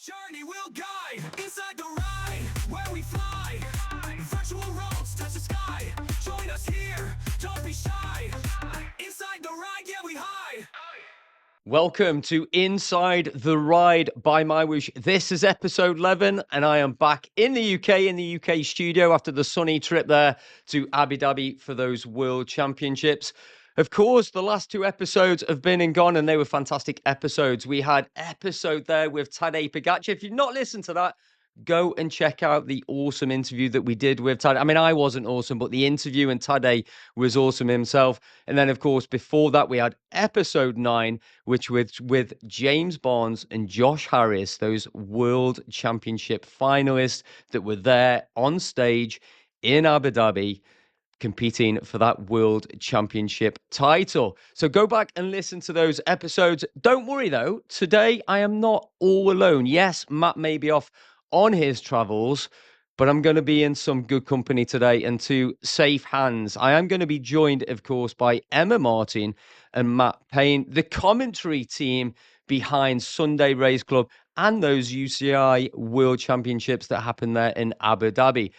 Journey will guide inside the ride where we fly. Virtual roads touch the sky. Join us here, don't be shy. Inside the ride, yeah, we hide. Welcome to Inside the Ride by MyWhoosh. This is episode 11, and I am back in the UK studio after the sunny trip there to Abu Dhabi for those World Championships. Of course, the last two episodes have been and gone, and they were fantastic episodes. We had episode there with Tadej Pogačar. If you've not listened to that, go and check out the awesome interview that we did with Tadej. I mean, I wasn't awesome, but the interview and Tadej was awesome himself. And then, of course, before that, we had episode 9, which was with James Barnes and Josh Harris, those World Championship finalists that were there on stage in Abu Dhabi, competing for that World Championship title. So go back and listen to those episodes. Don't worry, though. Today, I am not all alone. Yes, Matt may be off on his travels, but I'm going to be in some good company today and two safe hands. I am going to be joined, of course, by Emma Martin and Matt Payne, the commentary team behind Sunday Race Club and those UCI World Championships that happened there in Abu Dhabi.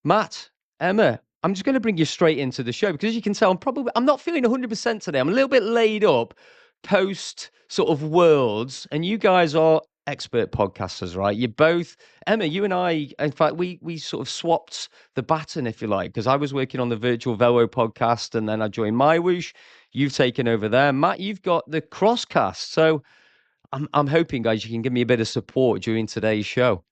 Matt, Emma, I'm just going to bring you straight into the show because as you can tell, I'm not feeling 100% today. I'm a little bit laid up post sort of Worlds, and you guys are expert podcasters, right? You both, Emma, you and I, in fact, we sort of swapped the baton, if you like, because I was working on the Virtual Velo podcast, and then I joined MyWhoosh. You've taken over there. Matt, you've got the Crosscast. So I'm hoping, guys, you can give me a bit of support during today's show.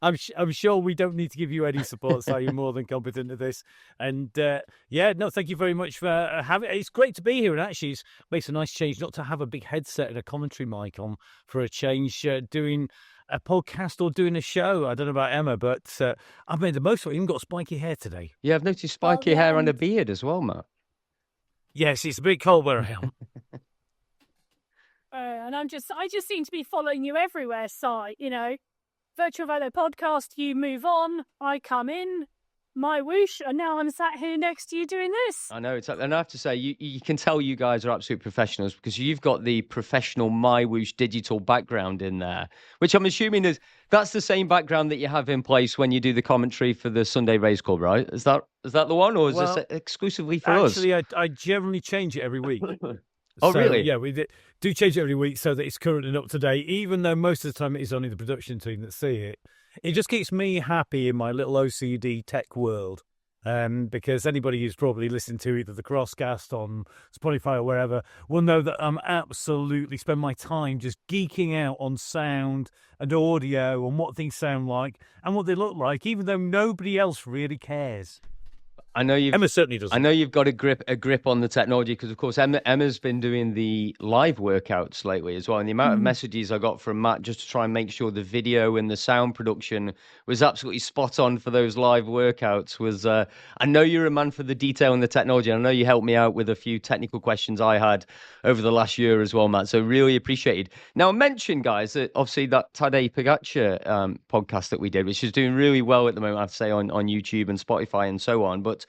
I'm sure we don't need to give you any support, so you're more than competent at this. And thank you very much for having. It's great to be here, and actually, it makes a nice change not to have a big headset and a commentary mic on for a change. Doing a podcast or doing a show. I don't know about Emma, but I've made the most of it. Even got spiky hair today. Yeah, I've noticed spiky hair and a beard as well, Matt. Yes, it's a bit cold where I am. And I just seem to be following you everywhere, Si. You know, Virtual Velo podcast, you move on, I come in, MyWhoosh, and now I'm sat here next to you doing this. I know, and I have to say, you can tell you guys are absolute professionals because you've got the professional MyWhoosh digital background in there, which I'm assuming that's the same background that you have in place when you do the commentary for the Sunday Race Club, right? Is that the one, or is this exclusively for us? Actually, I generally change it every week. Oh, so, really? Yeah, we do change it every week so that it's current and up to date, even though most of the time it is only the production team that see it. It just keeps me happy in my little OCD tech world, because anybody who's probably listened to either the Crosscast on Spotify or wherever will know that I'm absolutely spend my time just geeking out on sound and audio and what things sound like and what they look like, even though nobody else really cares. Emma certainly doesn't. I know you've got a grip on the technology because, of course, Emma's been doing the live workouts lately as well. And the amount of messages I got from Matt just to try and make sure the video and the sound production was absolutely spot on for those live workouts was, I know you're a man for the detail and the technology. I know you helped me out with a few technical questions I had over the last year as well, Matt. So really appreciated. Now, I mentioned, guys, that obviously that Tadej Pogačar podcast that we did, which is doing really well at the moment, I have to say, on YouTube and Spotify and so on. But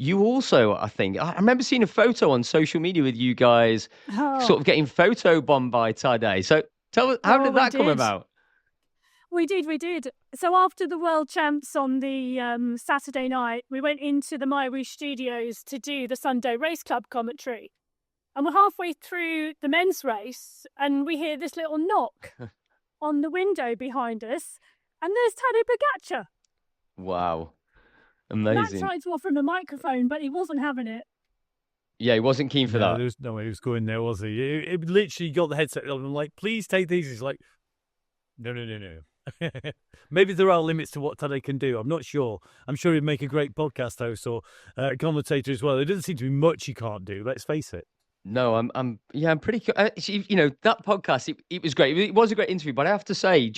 you also, I think, I remember seeing a photo on social media with you guys sort of getting photo bombed by Tadej. So tell us, how did that come about? We did. So after the World Champs on the Saturday night, we went into the MyWhoosh Studios to do the Sunday Race Club commentary. And we're halfway through the men's race, and we hear this little knock on the window behind us, and there's Tadej Pogačar. Wow. Amazing. Matt tried to offer him a microphone, but he wasn't having it. Yeah, he wasn't keen for that. There was no way he was going there, was he? It literally got the headset on. I'm like, please take these. He's like, no. Maybe there are limits to what Tadej can do. I'm not sure. I'm sure he'd make a great podcast host or commentator as well. There doesn't seem to be much he can't do. Let's face it. No, I'm pretty. You know, that podcast, it was great. It was a great interview, but I have to say,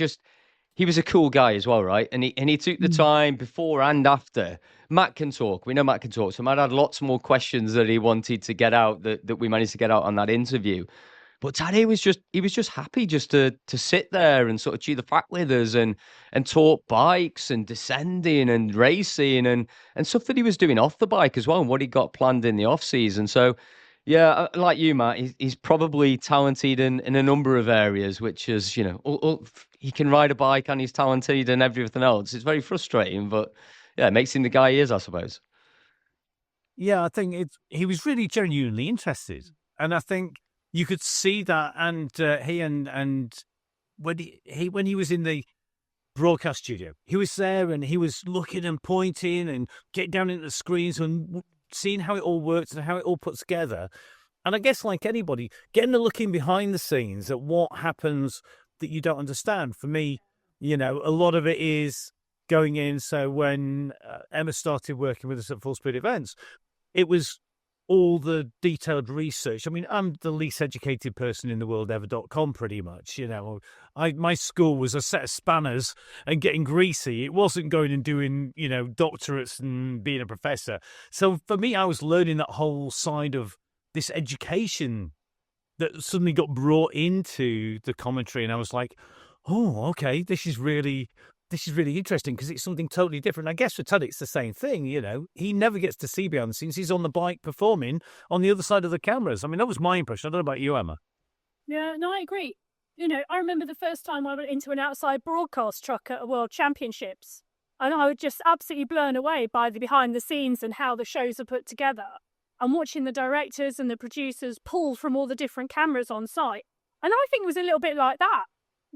he was a cool guy as well, right? And he took the time before and after. Matt can talk. We know Matt can talk. So Matt had lots more questions that he wanted to get out that we managed to get out on that interview. But Tadej was just happy just to sit there and sort of chew the fat with us and talk bikes and descending and racing and stuff that he was doing off the bike as well and what he got planned in the off season. So Yeah, like you, Matt, he's probably talented in a number of areas, which is, he can ride a bike and he's talented and everything else. It's very frustrating, but yeah, it makes him the guy he is, I suppose. Yeah, I think he was really genuinely interested, and I think you could see that. And and when he was in the broadcast studio, he was there and he was looking and pointing and getting down into the screens and seeing how it all works and how it all puts together. And I guess, like anybody, getting a look in behind the scenes at what happens that you don't understand. For me, a lot of it is going in. So when Emma started working with us at Full Speed Events, it was all the detailed research. I mean, I'm the least educated person in the world ever.com, pretty much. My school was a set of spanners and getting greasy. It wasn't going and doing, doctorates and being a professor. So for me, I was learning that whole side of this education that suddenly got brought into the commentary. And I was like, oh, okay, this is really interesting because it's something totally different. I guess for Tadej, it's the same thing. He never gets to see behind the scenes. He's on the bike performing on the other side of the cameras. I mean, that was my impression. I don't know about you, Emma. Yeah, no, I agree. I remember the first time I went into an outside broadcast truck at a World Championships, and I was just absolutely blown away by the behind the scenes and how the shows are put together, and watching the directors and the producers pull from all the different cameras on site. And I think it was a little bit like that.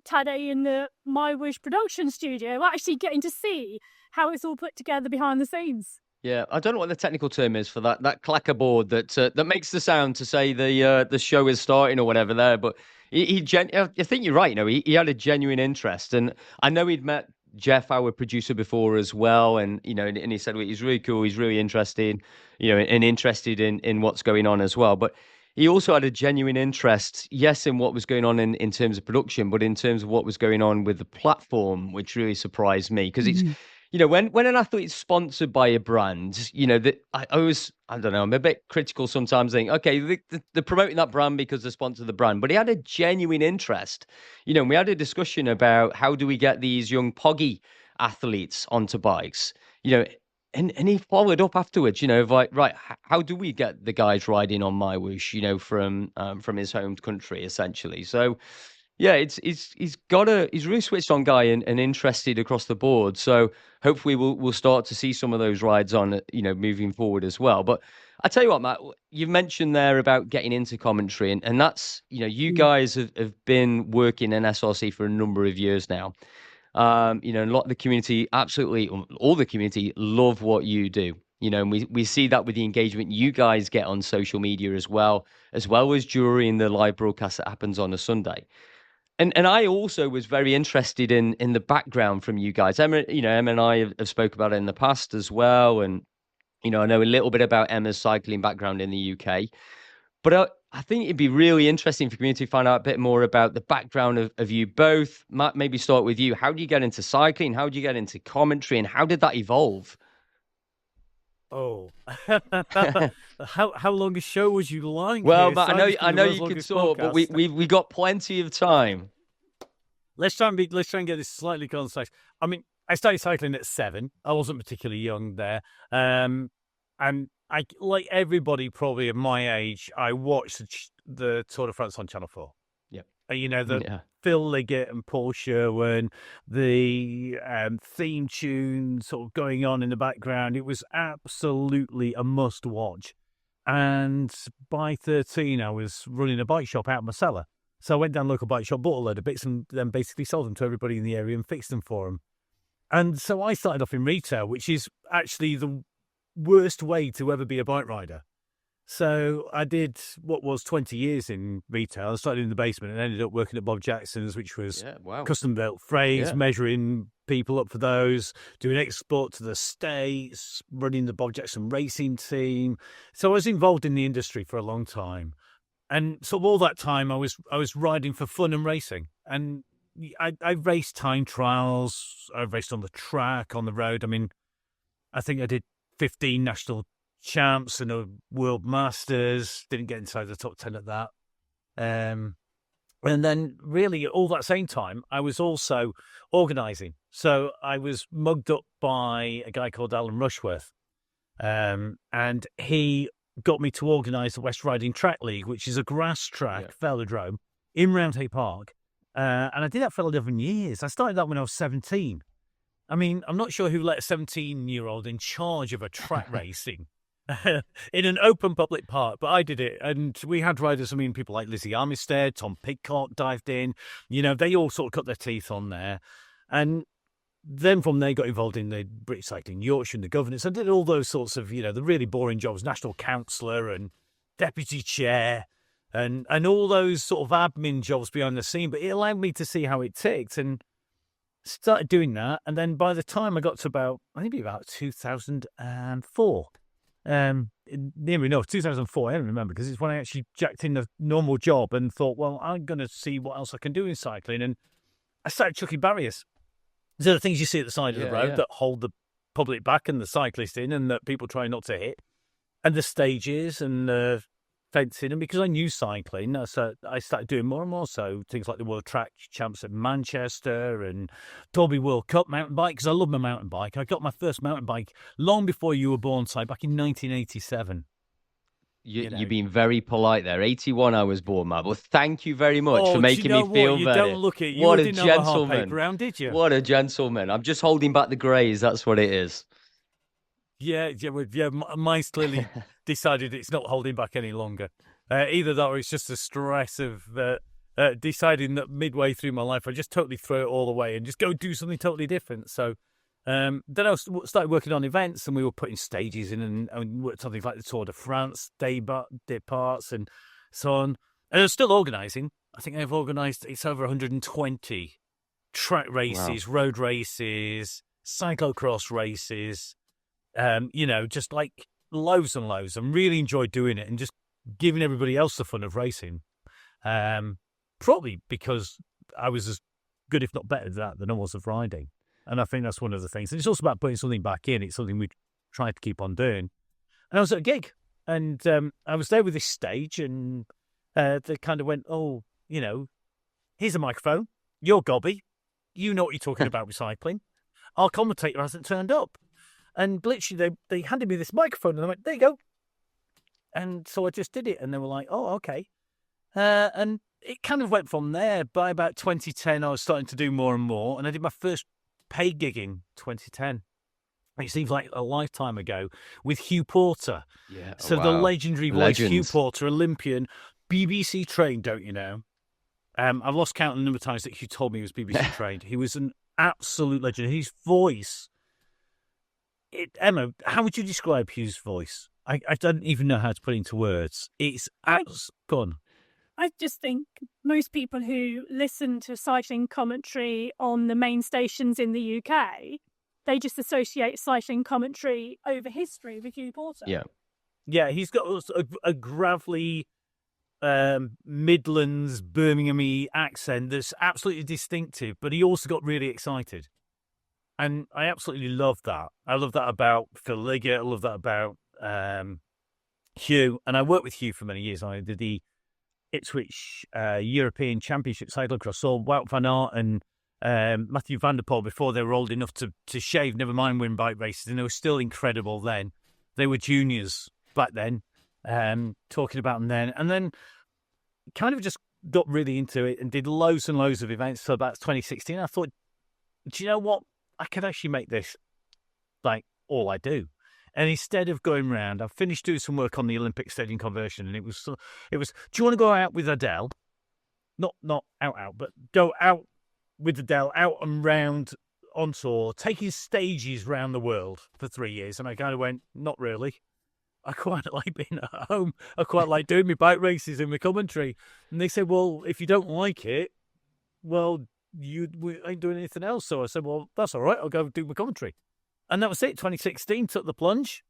Tadej in the MyWhoosh production studio, actually getting to see how it's all put together behind the scenes. Yeah, I don't know what the technical term is for that clacker board that makes the sound to say the show is starting or whatever there. But I think you're right. He had a genuine interest, and I know he'd met Jeff, our producer, before as well, and and he said, well, he's really cool, he's really interested, and interested in what's going on as well. But he also had a genuine interest, yes, in what was going on in terms of production, but in terms of what was going on with the platform, which really surprised me because it's. When an athlete's sponsored by a brand, that I don't know, I'm a bit critical sometimes. Think, okay, they're promoting that brand because they sponsor the brand, but he had a genuine interest. And we had a discussion about how do we get these young Poggy athletes onto bikes, and he followed up afterwards, like, right, how do we get the guys riding on MyWhoosh, from his home country, essentially. So, yeah, he's really switched on guy and interested across the board. So hopefully we'll start to see some of those rides on, moving forward as well. But I tell you what, Matt, you've mentioned there about getting into commentary, and that's, you guys have been working in SRC for a number of years now. A lot of the community, absolutely all the community, love what you do. And we see that with the engagement you guys get on social media as well as during the live broadcast that happens on a Sunday. And I also was very interested in the background from you guys. Emma and I have spoke about it in the past as well. And, I know a little bit about Emma's cycling background in the UK. But I think it'd be really interesting for community to find out a bit more about the background of you both. Matt, maybe start with you. How do you get into cycling? How do you get into commentary? And how did that evolve? Oh, how long a show would you like? Well, but I know you can talk, but we got plenty of time. Let's try and get this slightly concise. I mean, I started cycling at 7. I wasn't particularly young there, and I, like everybody probably of my age, I watched the Tour de France on Channel 4. Yeah, Phil Liggett and Paul Sherwin, the theme tune sort of going on in the background. It was absolutely a must watch. And by 13, I was running a bike shop out of my cellar. So I went down to the local bike shop, bought a load of bits, and then basically sold them to everybody in the area and fixed them for them. And so I started off in retail, which is actually the worst way to ever be a bike rider. So I did what was 20 years in retail. I started in the basement and ended up working at Bob Jackson's, which was custom built frames, measuring people up for those, doing export to the States, running the Bob Jackson racing team. So I was involved in the industry for a long time. And so all that time I was riding for fun and racing. And I raced time trials. I raced on the track, on the road. I mean, I think I did 15 national champs and a world masters. Didn't get inside the top 10 at that. And then really all that same time, I was also organising. So I was mugged up by a guy called Alan Rushworth. And he got me to organise the West Riding Track League, which is a grass track velodrome in Roundhay Park. And I did that for 11 years. I started that when I was 17. I mean, I'm not sure who let a 17-year-old in charge of a track racing in an open public park, but I did it. And we had riders, I mean, people like Lizzie Armistead, Tom Pidcock dived in. You know, they all sort of cut their teeth on there. And then from there, got involved in the British Cycling Yorkshire and the governance. I did all those sorts of, you know, the really boring jobs, national councillor and deputy chair and all those sort of admin jobs behind the scene. But it allowed me to see how it ticked and started doing that. And then by the time I got to about 2004, near enough, 2004, I don't remember, because it's when I actually jacked in the normal job and thought, well, I'm going to see what else I can do in cycling. And I started chucking barriers. These are the things you see at the side of the road that hold the public back and the cyclist in and that people try not to hit. And the stages and the fencing. And because I knew cycling, so I started doing more and more. So things like the World Track Champs at Manchester and Derby World Cup mountain bike, because I love my mountain bike. I got my first mountain bike long before you were born, Si, back in 1987. You've been very polite there. 81 I was born, Matt. Well, thank you very much for making me feel you better. Don't look it. You what a didn't have a hard gentleman. paper round, did you? What a gentleman. I'm just holding back the greys. That's what it is. Yeah. Mine's clearly decided it's not holding back any longer. Either that or it's just the stress of deciding that midway through my life, I just totally throw it all away and just go do something totally different. So then I started working on events and we were putting stages in and worked on things like the Tour de France, departs and so on. And I was still organising. I think I've organised, it's over 120 track races, road races, cyclocross races, just like loads and loads. And really enjoyed doing it and just giving everybody else the fun of racing. Probably because I was as good, if not better than I was of riding. And I think that's one of the things. And it's also about putting something back in. It's something we try to keep on doing. And I was at a gig and I was there with this stage and they kind of went, here's a microphone. You're Gobby. You know what you're talking about with cycling. Our commentator hasn't turned up. And literally they handed me this microphone and I went, there you go. And so I just did it. And they were like, oh, okay. And it kind of went from there. By about 2010, I was starting to do more and more. And I did my first paid gig in 2010. It seems like a lifetime ago with Hugh Porter. Yeah. So the legendary voice, Hugh Porter, Olympian, BBC trained, don't you know? I've lost count of the number of times that Hugh told me he was BBC trained. He was an absolute legend. His voice. Emma, how would you describe Hugh's voice? I don't even know how to put it into words. It's gone. I just think most people who listen to cycling commentary on the main stations in the UK, they just associate cycling commentary over history with Hugh Porter. Yeah, he's got a gravelly Midlands, Birmingham-y accent that's absolutely distinctive, but he also got really excited. And I absolutely love that. I love that about Phil Liggett. I love that about Hugh. And I worked with Hugh for many years. I did the Ipswich European Championship cyclocross. So Wout van Aert and Matthew van der Poel, before they were old enough to shave, never mind win bike races, and they were still incredible then. They were juniors back then, talking about them then. And then kind of just got really into it and did loads and loads of events till about 2016. I thought, do you know what? I could actually make this like all I do. And instead of going round, I finished doing some work on the Olympic stadium conversion, and it was, do you want to go out with Adele? Not out, but go out with Adele, out and round on tour, taking stages round the world for 3 years. And I kind of went, not really. I quite like being at home. I quite like doing my bike races and my commentary. And they said, well, if you don't like it, well, we ain't doing anything else. So I said, well, that's all right. I'll go do my commentary. And that was it. 2016, took the plunge.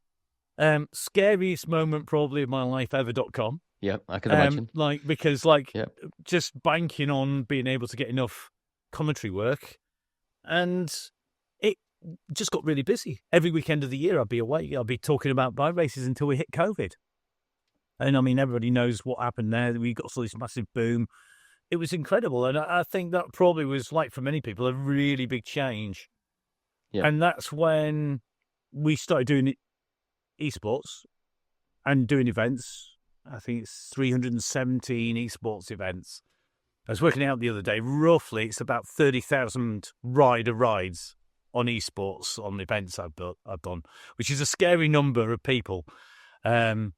Scariest moment probably of my life ever.com. Yeah, I can imagine. Just banking on being able to get enough commentary work. And it just got really busy. Every weekend of the year I'd be away. I'd be talking about bike races until we hit COVID. And I mean, everybody knows what happened there. We got this massive boom. It was incredible. And I think that probably was, like for many people, a really big change. Yeah. And that's when we started doing esports. and doing events. I think it's 317 esports events. I was working out the other day, roughly it's about 30,000 rides on esports, on events I've done, which is a scary number of people to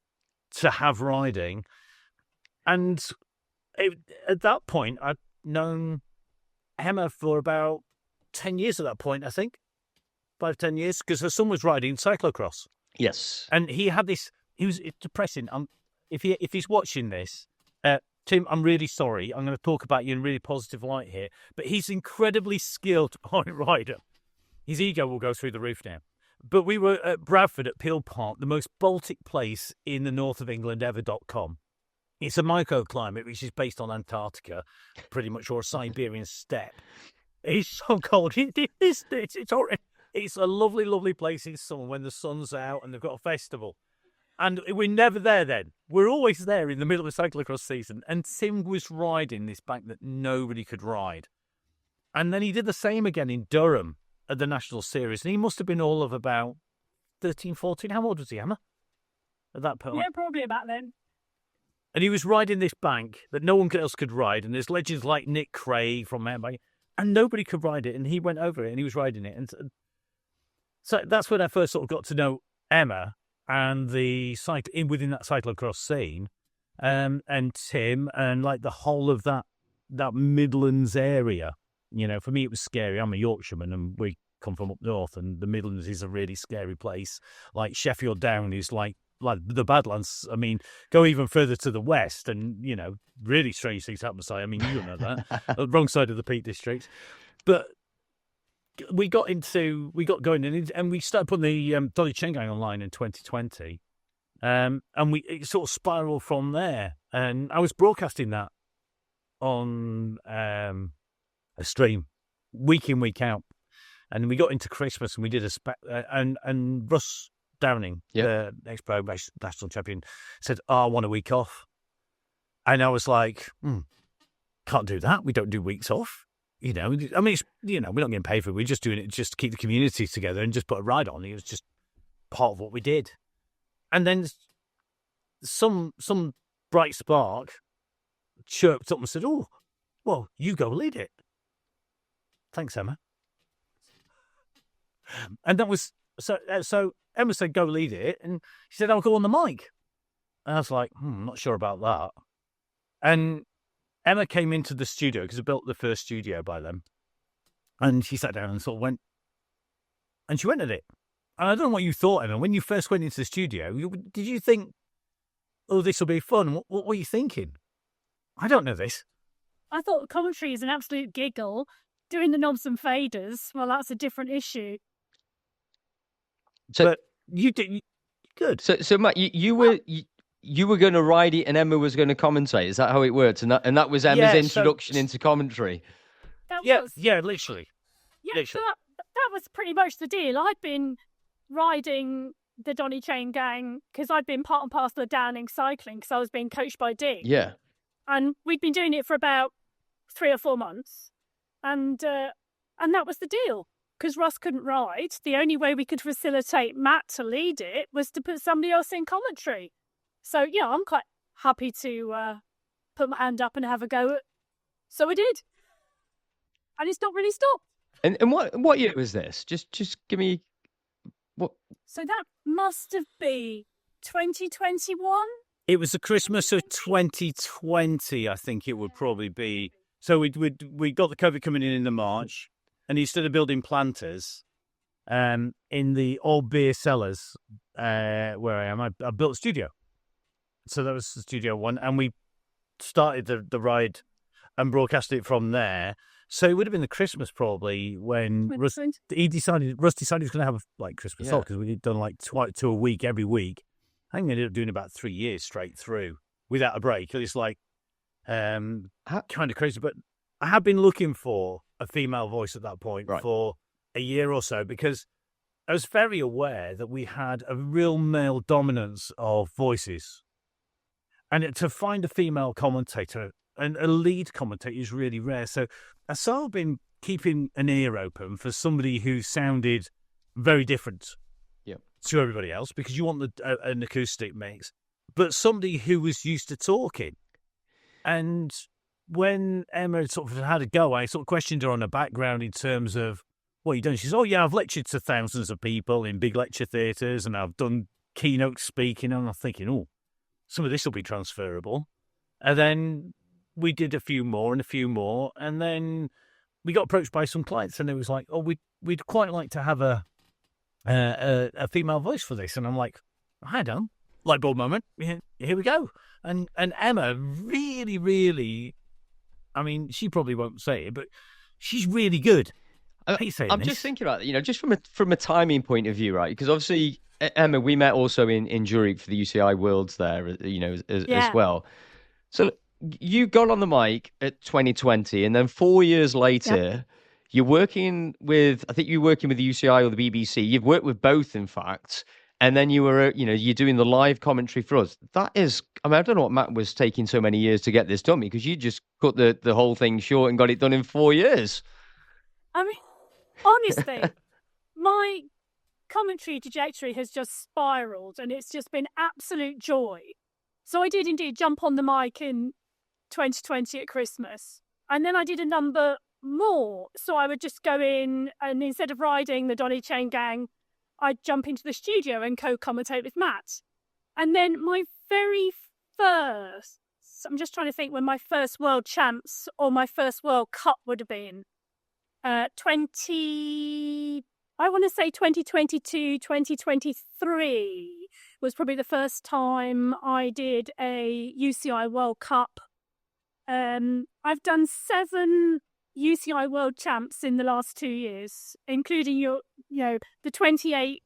have riding. And at that point, I'd known Emma for about 10 years at that point, I think. 5-10 years, because her son was riding cyclocross. Yes. And he had this, it's depressing. If he's watching this, Tim, I'm really sorry. I'm going to talk about you in a really positive light here. But he's incredibly skilled point rider. His ego will go through the roof now. But we were at Bradford at Peel Park, the most Baltic place in the north of England ever.com. It's a microclimate which is based on Antarctica, pretty much, or a Siberian steppe. It's so cold. It's horrible. It's a lovely, lovely place in summer when the sun's out and they've got a festival. And we're never there then. We're always there in the middle of the cyclocross season. And Tim was riding this bike that nobody could ride. And then he did the same again in Durham at the National Series. And he must have been all of about 13, 14. How old was he, Emma? At that point? Yeah, probably about then. And he was riding this bank that no one else could ride. And there's legends like Nick Craig from Emma. And nobody could ride it. And he went over it and he was riding it. And so that's when I first sort of got to know Emma and the within that cyclocross scene, and Tim, and like the whole of that Midlands area. You know, for me it was scary. I'm a Yorkshireman, and we come from up north, and the Midlands is a really scary place. Like Sheffield Down is like the Badlands. I mean, go even further to the west, and you know, really strange things happen. I mean, you know that the wrong side of the Peak District, but. We got going and we started putting the Dolly Chain Gang online in 2020, and it sort of spiraled from there. And I was broadcasting that on a stream week in, week out. And we got into Christmas and we did and Russ Downing, the ex-pro national champion, said, "Oh, I want a week off." And I was like, "Can't do that. We don't do weeks off." You know, I mean, we're not getting paid for it. We're just doing it just to keep the community together and just put a ride on. It was just part of what we did. And then some bright spark chirped up and said, "Oh, well, you go lead it." Thanks, Emma. And that was, so Emma said, "Go lead it." And she said, "I'll go on the mic." And I was like, not sure about that. And Emma came into the studio because I built the first studio by them. And she sat down and sort of went, and she went at it. And I don't know what you thought, Emma, when you first went into the studio, did you think, "Oh, this will be fun"? What were you thinking? I don't know this. I thought commentary is an absolute giggle. Doing the knobs and faders, well, that's a different issue. But you did good. So Matt, you were going to ride it and Emma was going to commentate. Is that how it worked? And that was Emma's introduction into commentary. Yeah, literally. Yeah, so that was pretty much the deal. I'd been riding the Donny Chain Gang because I'd been part and parcel of Downing cycling because I was being coached by Dee. Yeah. And we'd been doing it for about 3 or 4 months. And that was the deal. Because Russ couldn't ride, the only way we could facilitate Matt to lead it was to put somebody else in commentary. So, yeah, I'm quite happy to put my hand up and have a go. So I did. And it's not really stopped. And what year was this? Just give me what. So that must have been 2021. It was the Christmas of 2020, I think it would probably be. So we got the COVID coming in the March, and instead of building planters, in the old beer cellars where I am, I built a studio. So that was the studio one, and we started the ride and broadcasted it from there. So it would have been the Christmas probably when Russ decided he was going to have like Christmas off because we'd done like to a week every week. I think we ended up doing about 3 years straight through without a break. It's like kind of crazy, but I had been looking for a female voice at that point for a year or so because I was very aware that we had a real male dominance of voices. And to find a female commentator and a lead commentator is really rare. So I've been keeping an ear open for somebody who sounded very different. Yeah. to everybody else because you want an acoustic mix, but somebody who was used to talking. And when Emma sort of had a go, I sort of questioned her on her background in terms of what you done. She says, "Oh yeah, I've lectured to thousands of people in big lecture theatres, and I've done keynote speaking." And I'm thinking, oh, some of this will be transferable. And then we did a few more, and then we got approached by some clients, and it was like, "Oh, we'd quite like to have a female voice for this." And I'm like, "I don't." Light bulb moment. Here we go. And Emma really, really, I mean, she probably won't say it, but she's really good. I'm just thinking about it, just from a timing point of view, right? Because obviously, Emma, we met also in Zurich for the UCI Worlds there, as well. So you got on the mic at 2020, and then 4 years later, you're working with, I think you're working with the UCI or the BBC. You've worked with both, in fact. And then you were, you're doing the live commentary for us. That is, I mean, I don't know what Matt was taking so many years to get this done, because you just cut the whole thing short and got it done in 4 years. I mean, honestly, my commentary trajectory has just spiraled, and it's just been absolute joy. So I did indeed jump on the mic in 2020 at Christmas, and then I did a number more. So I would just go in, and instead of riding the Donny Chain Gang, I'd jump into the studio and co-commentate with Matt. And then my very first, I'm just trying to think when my first World Champs or my first World Cup would have been. 2022, 2023 was probably the first time I did a UCI World Cup. I've done 7 UCI World Champs in the last 2 years, including the 28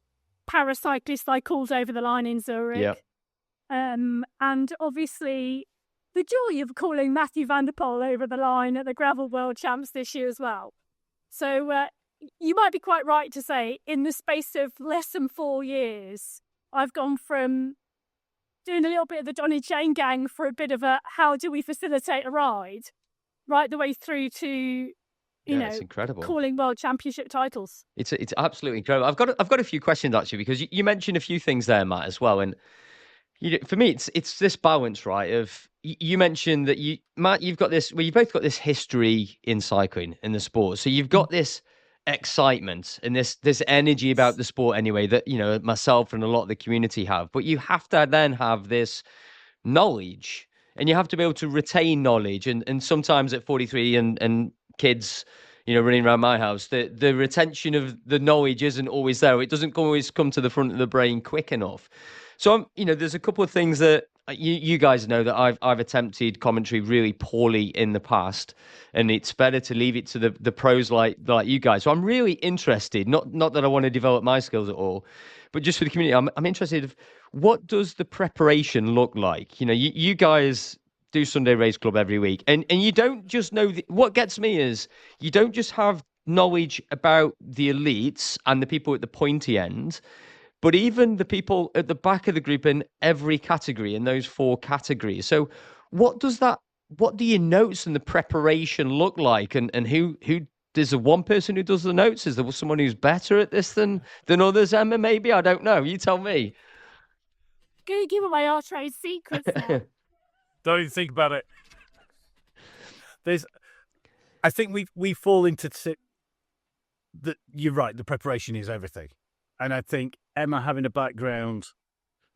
paracyclists I called over the line in Zurich. Yep. And obviously the joy of calling Matthew van der Poel over the line at the Gravel World Champs this year as well. So you might be quite right to say in the space of less than 4 years, I've gone from doing a little bit of the Donny Chain Gang for a bit of a how do we facilitate a ride, right the way through to, it's incredible. Calling world championship titles. It's absolutely incredible. I've got a few questions actually, because you mentioned a few things there, Matt, as well. And for me, it's this balance, right? Of you mentioned that Matt, you've got this. Well, you've both got this history in cycling in the sport, so you've got this excitement and this energy about the sport anyway that myself and a lot of the community have. But you have to then have this knowledge, and you have to be able to retain knowledge. And sometimes at 43 and kids, running around my house, the retention of the knowledge isn't always there. It doesn't always come to the front of the brain quick enough. So there's a couple of things that you guys know that I've attempted commentary really poorly in the past, and it's better to leave it to the pros like you guys. So I'm really interested, not that I want to develop my skills at all, but just for the community, I'm interested of what does the preparation look like? You guys do Sunday Race Club every week, and you don't just know what gets me is you don't just have knowledge about the elites and the people at the pointy end, but even the people at the back of the group in every category, in those 4 categories. So what do your notes and the preparation look like? And who there's one person who does the notes? Is there someone who's better at this than others, Emma? Maybe, I don't know. You tell me. Gonna give away our trade secrets now. Don't even think about it. I think we fall into that. You're right. The preparation is everything. And I think Emma having a background,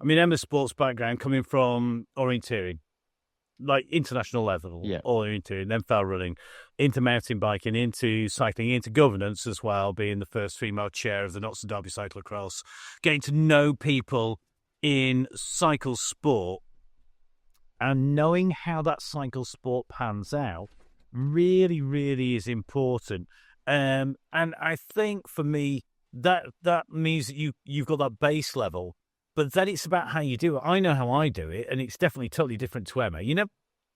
Emma's sports background coming from orienteering, like international level, orienteering, then fell running, into mountain biking, into cycling, into governance as well, being the first female chair of the Notts and Derby Cyclocross, getting to know people in cycle sport and knowing how that cycle sport pans out really, really is important. And I think for me, that means that you've got that base level, but then it's about how you do it. I know how I do it, and it's definitely totally different to Emma.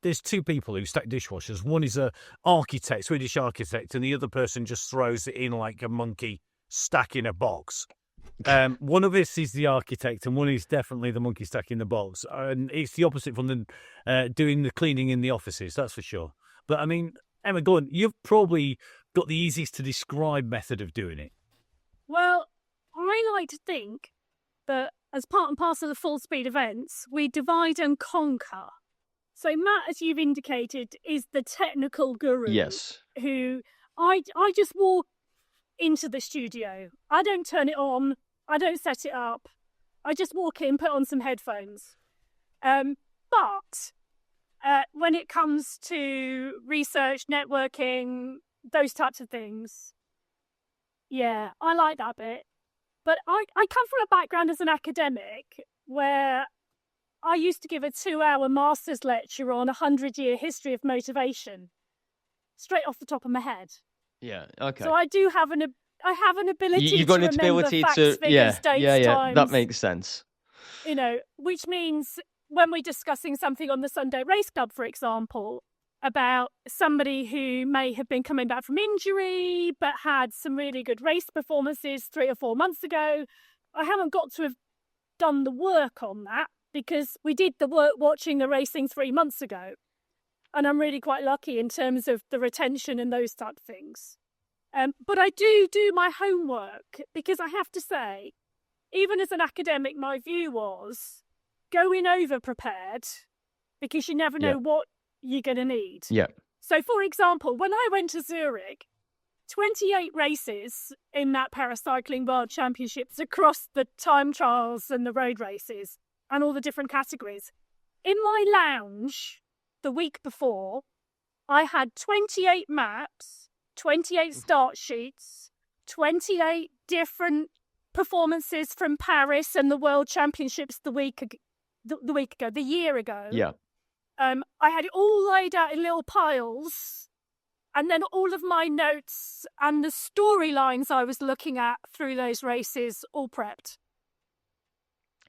There's 2 people who stack dishwashers. One is a architect, Swedish architect, and the other person just throws it in like a monkey stacking a box. One of us is the architect, and one is definitely the monkey stacking the box. And it's the opposite from the doing the cleaning in the offices, that's for sure. But Emma, go on. You've probably got the easiest to describe method of doing it. Well, I like to think but as part and parcel of full speed events, we divide and conquer. So Matt, as you've indicated, is the technical guru. Yes. Who I just walk into the studio. I don't turn it on. I don't set it up. I just walk in, put on some headphones. But when it comes to research, networking, those types of things, yeah, I like that bit. But I come from a background as an academic where I used to give a 2-hour master's lecture on 100-year history of motivation, straight off the top of my head. Yeah. Okay. So I do have an ability. You've got to an ability facts, to figures, dates, Times. That makes sense. You know, which means when we're discussing something on the Sunday Race Club, for example, about somebody who may have been coming back from injury but had some really good race performances 3 or 4 months ago, I haven't got to have done the work on that because we did the work watching the racing 3 months ago. And I'm really quite lucky in terms of the retention and those type of things. But I do my homework because I have to say, even as an academic, my view was go in over prepared because you never know what you're going to need. Yeah. So, for example, when I went to Zurich, 28 races in that Paracycling World Championships across the time trials and the road races and all the different categories. In my lounge the week before, I had 28 maps, 28 start sheets, 28 different performances from Paris and the World Championships the year ago. Yeah. I had it all laid out in little piles, and then all of my notes and the storylines I was looking at through those races all prepped.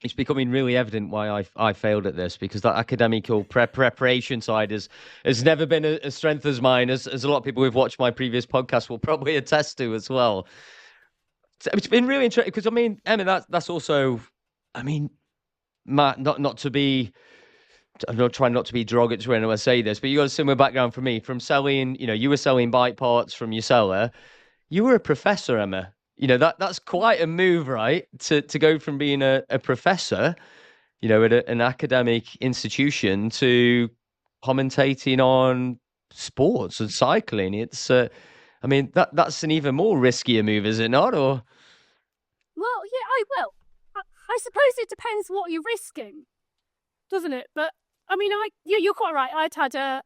It's becoming really evident why I failed at this, because that academical preparation side has never been a strength as mine, as a lot of people who've watched my previous podcast will probably attest to as well. It's been really interesting because, I mean, Emma, that's also, I mean, Matt, not to be, I'm not trying not to be derogatory when I say this, but you got a similar background from me, from selling, you were selling bike parts from your seller. You were a professor, Emma. That's quite a move, right? To go from being a professor, at an academic institution to commentating on sports and cycling. It's, I mean, that's an even more riskier move, is it not? Or well, yeah, I will. I suppose it depends what you're risking, doesn't it? But I mean, you're quite right. I'd had a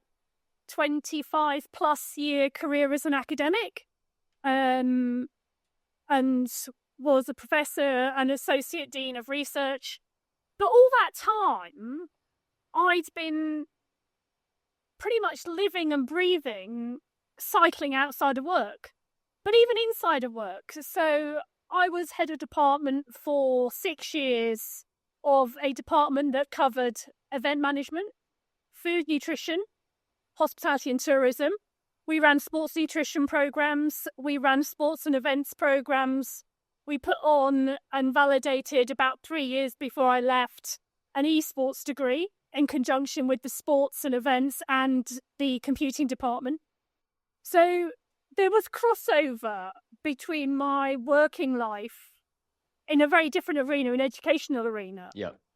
25+ year career as an academic, and was a professor and associate dean of research. But all that time, I'd been pretty much living and breathing cycling outside of work, but even inside of work. So I was head of department for 6 years of a department that covered event management, food, nutrition, hospitality and tourism. We ran sports nutrition programs. We ran sports and events programs. We put on and validated about 3 years before I left an esports degree in conjunction with the sports and events and the computing department. So there was crossover between my working life in a very different arena, an educational arena,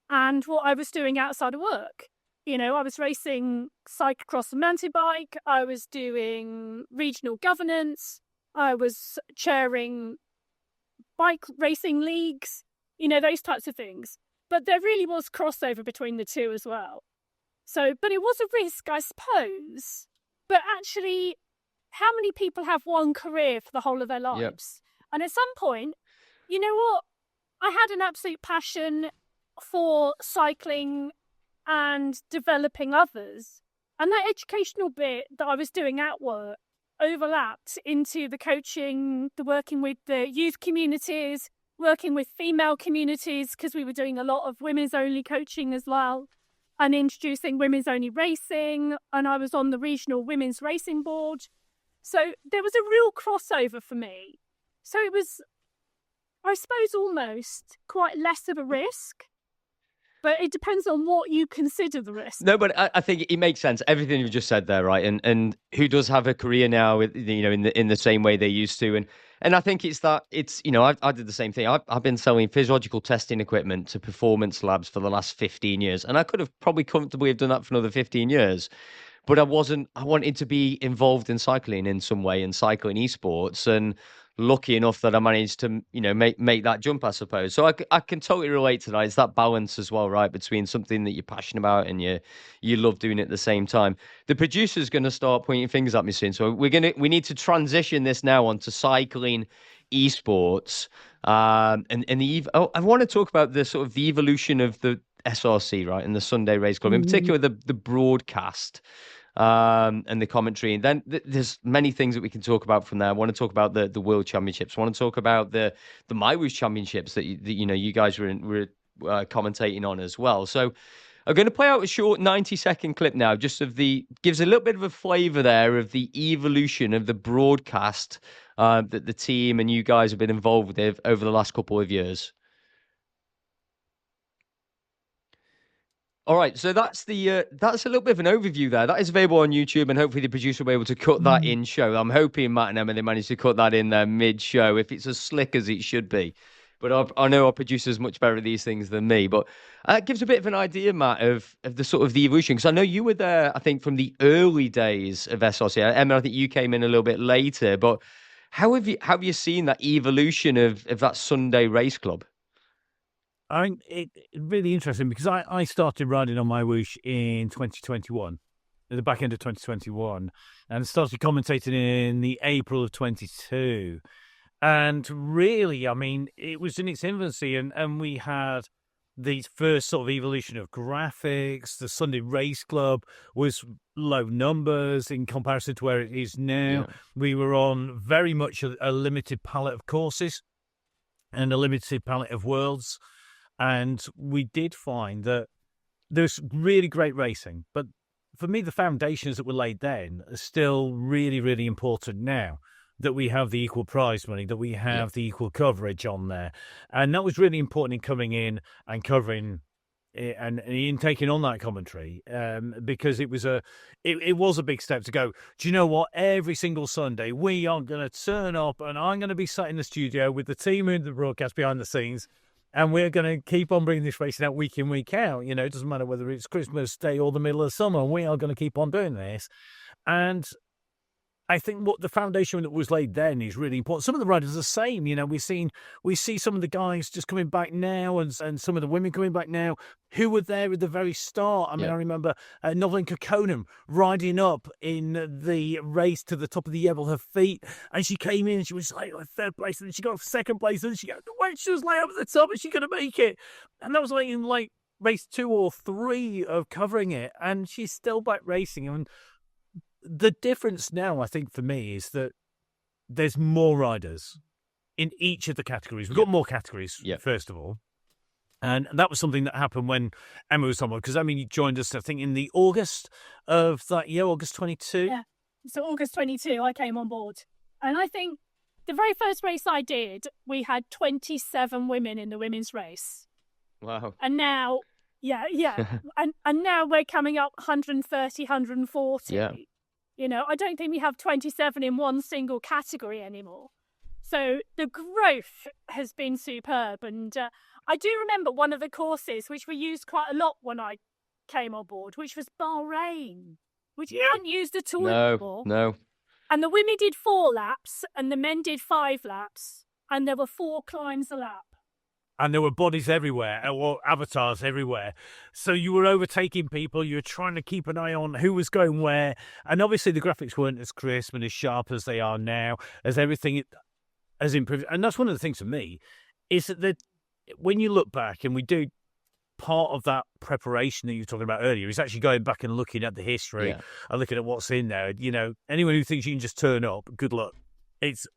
and what I was doing outside of work. I was racing cyclocross and mountain bike. I was doing regional governance. I was chairing bike racing leagues, those types of things. But there really was crossover between the two as well. So, but it was a risk, I suppose. But actually, how many people have one career for the whole of their lives? Yep. And at some point, you know what? I had an absolute passion for cycling and developing others. And that educational bit that I was doing at work overlapped into the coaching, the working with the youth communities, working with female communities, because we were doing a lot of women's only coaching as well, and introducing women's only racing. And I was on the regional women's racing board. So there was a real crossover for me. So it was, I suppose, almost quite less of a risk. But it depends on what you consider the risk. No, but I think it makes sense. Everything you've just said there, right? And who does have a career now, in the same way they used to, and And I think I did the same thing. I've been selling physiological testing equipment to performance labs for the last 15 years. And I could have probably comfortably have done that for another 15 years. But I wanted to be involved in cycling in some way and cycling esports. And lucky enough that I managed to, make that jump, I suppose. So I can totally relate to that. It's that balance as well, right? Between something that you're passionate about and you love doing it at the same time. The producer's going to start pointing fingers at me soon. So we need to transition this now onto cycling esports. I want to talk about the sort of the evolution of the SRC, right? And the Sunday Race Club, in particular, the broadcast. And the commentary. And then there's many things that we can talk about from there. I want to talk about the World Championships. I want to talk about the MyWhoosh Championships that you guys were commentating on as well. So I'm going to play out a short 90-second clip now, just gives a little bit of a flavour there of the evolution of the broadcast that the team and you guys have been involved with over the last couple of years. All right, so that's a little bit of an overview there. That is available on YouTube, and hopefully the producer will be able to cut that in show. I'm hoping Matt and Emma, they managed to cut that in there mid-show, if it's as slick as it should be. But I know our producer's much better at these things than me. But it gives a bit of an idea, Matt, of the sort of the evolution. Because I know you were there, I think, from the early days of SRC. Emma, I think you came in a little bit later. But how have you seen that evolution of that Sunday Race Club? I mean, it's really interesting because I started riding on MyWhoosh in 2021, at the back end of 2021, and started commentating in the April of 22. And really, I mean, it was in its infancy, and we had the first sort of evolution of graphics. The Sunday Race Club was low numbers in comparison to where it is now. Yeah. We were on very much a limited palette of courses and a limited palette of worlds. And we did find that there's really great racing. But for me, the foundations that were laid then are still really, really important now, that we have the equal prize money, that we have the equal coverage on there. And that was really important in coming in and covering it and in taking on that commentary, because it was a big step to go, do you know what? Every single Sunday, we are going to turn up and I'm going to be sat in the studio with the team in the broadcast behind the scenes. And we're going to keep on bringing this racing out week in, week out. You know, it doesn't matter whether it's Christmas Day or the middle of summer. We are going to keep on doing this. And I think what the foundation that was laid then is really important. Some of the riders are the same. You know, we see some of the guys just coming back now and some of the women coming back now who were there at the very start. I mean, I remember Novelin Kokonen riding up in the race to the top of the Yebel, her feet, and she came in and she was like third place, and then she got second place, and she was like up at the top, and she couldn't make it. And that was like in like race 2 or 3 of covering it, and she's still back racing. And the difference now, I think, for me, is that there's more riders in each of the categories. We've got more categories, first of all. And that was something that happened when Emma was on board. Because, I mean, you joined us, I think, in the August of that year, August 22. Yeah. So August 22, I came on board. And I think the very first race I did, we had 27 women in the women's race. Wow. And now, and now we're coming up 130, 140. Yeah. You know, I don't think we have 27 in one single category anymore. So the growth has been superb. And I do remember one of the courses, which we used quite a lot when I came on board, which was Bahrain, which we hadn't used at all anymore. No. And the women did 4 laps and the men did 5 laps. And there were 4 climbs a lap. And there were bodies everywhere, or avatars everywhere. So you were overtaking people. You were trying to keep an eye on who was going where. And obviously the graphics weren't as crisp and as sharp as they are now, as everything has improved. And that's one of the things for me, is that when you look back, and we do part of that preparation that you were talking about earlier, is actually going back and looking at the history and looking at what's in there. You know, anyone who thinks you can just turn up, good luck. It's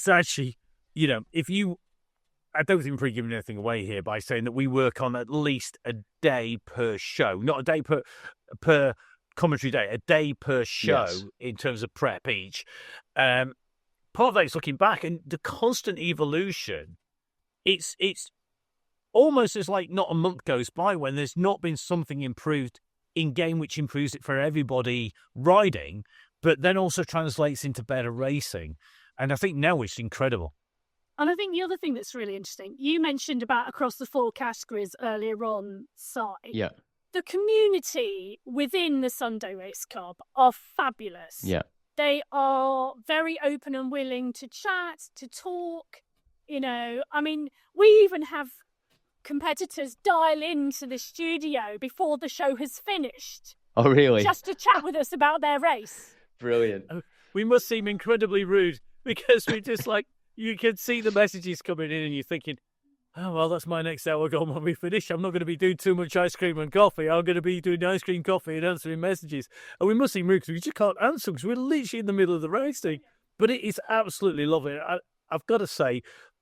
actually, you know, I don't think we're giving anything away here by saying that we work on at least a day per show, not a day per commentary day, a day per show in terms of prep each. Part of that is looking back, and the constant evolution. It's almost as like not a month goes by when there's not been something improved in game, which improves it for everybody riding, but then also translates into better racing. And I think now it's incredible. And I think the other thing that's really interesting, you mentioned about across the 4 categories earlier on, Si. Yeah. The community within the Sunday Race Club are fabulous. Yeah. They are very open and willing to chat, to talk. You know, I mean, we even have competitors dial into the studio before the show has finished. Oh, really? Just to chat with us about their race. Brilliant. We must seem incredibly rude because we just like, you can see the messages coming in and you're thinking, oh, well, that's my next hour gone when we finish. I'm not going to be doing too much ice cream and coffee. I'm going to be doing ice cream, coffee and answering messages. And we must seem rude because we just can't answer because we're literally in the middle of the racing. But it is absolutely lovely. I've got to say,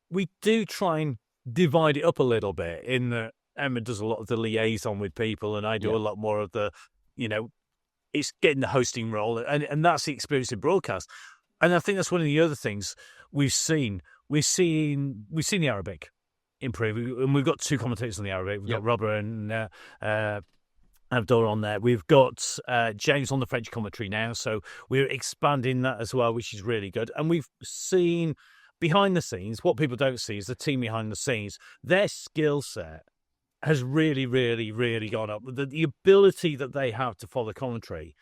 we do try and divide it up a little bit in that Emma does a lot of the liaison with people and I do a lot more of the, you know, it's getting the hosting role and that's the experience in broadcast. And I think that's one of the other things we've seen. We've seen the Arabic improve, and we've got 2 commentators on the Arabic. We've got Robert and Abdul on there. We've got James on the French commentary now, so we're expanding that as well, which is really good. And we've seen behind the scenes, what people don't see is the team behind the scenes. Their skill set has really, really, really gone up. The ability that they have to follow commentary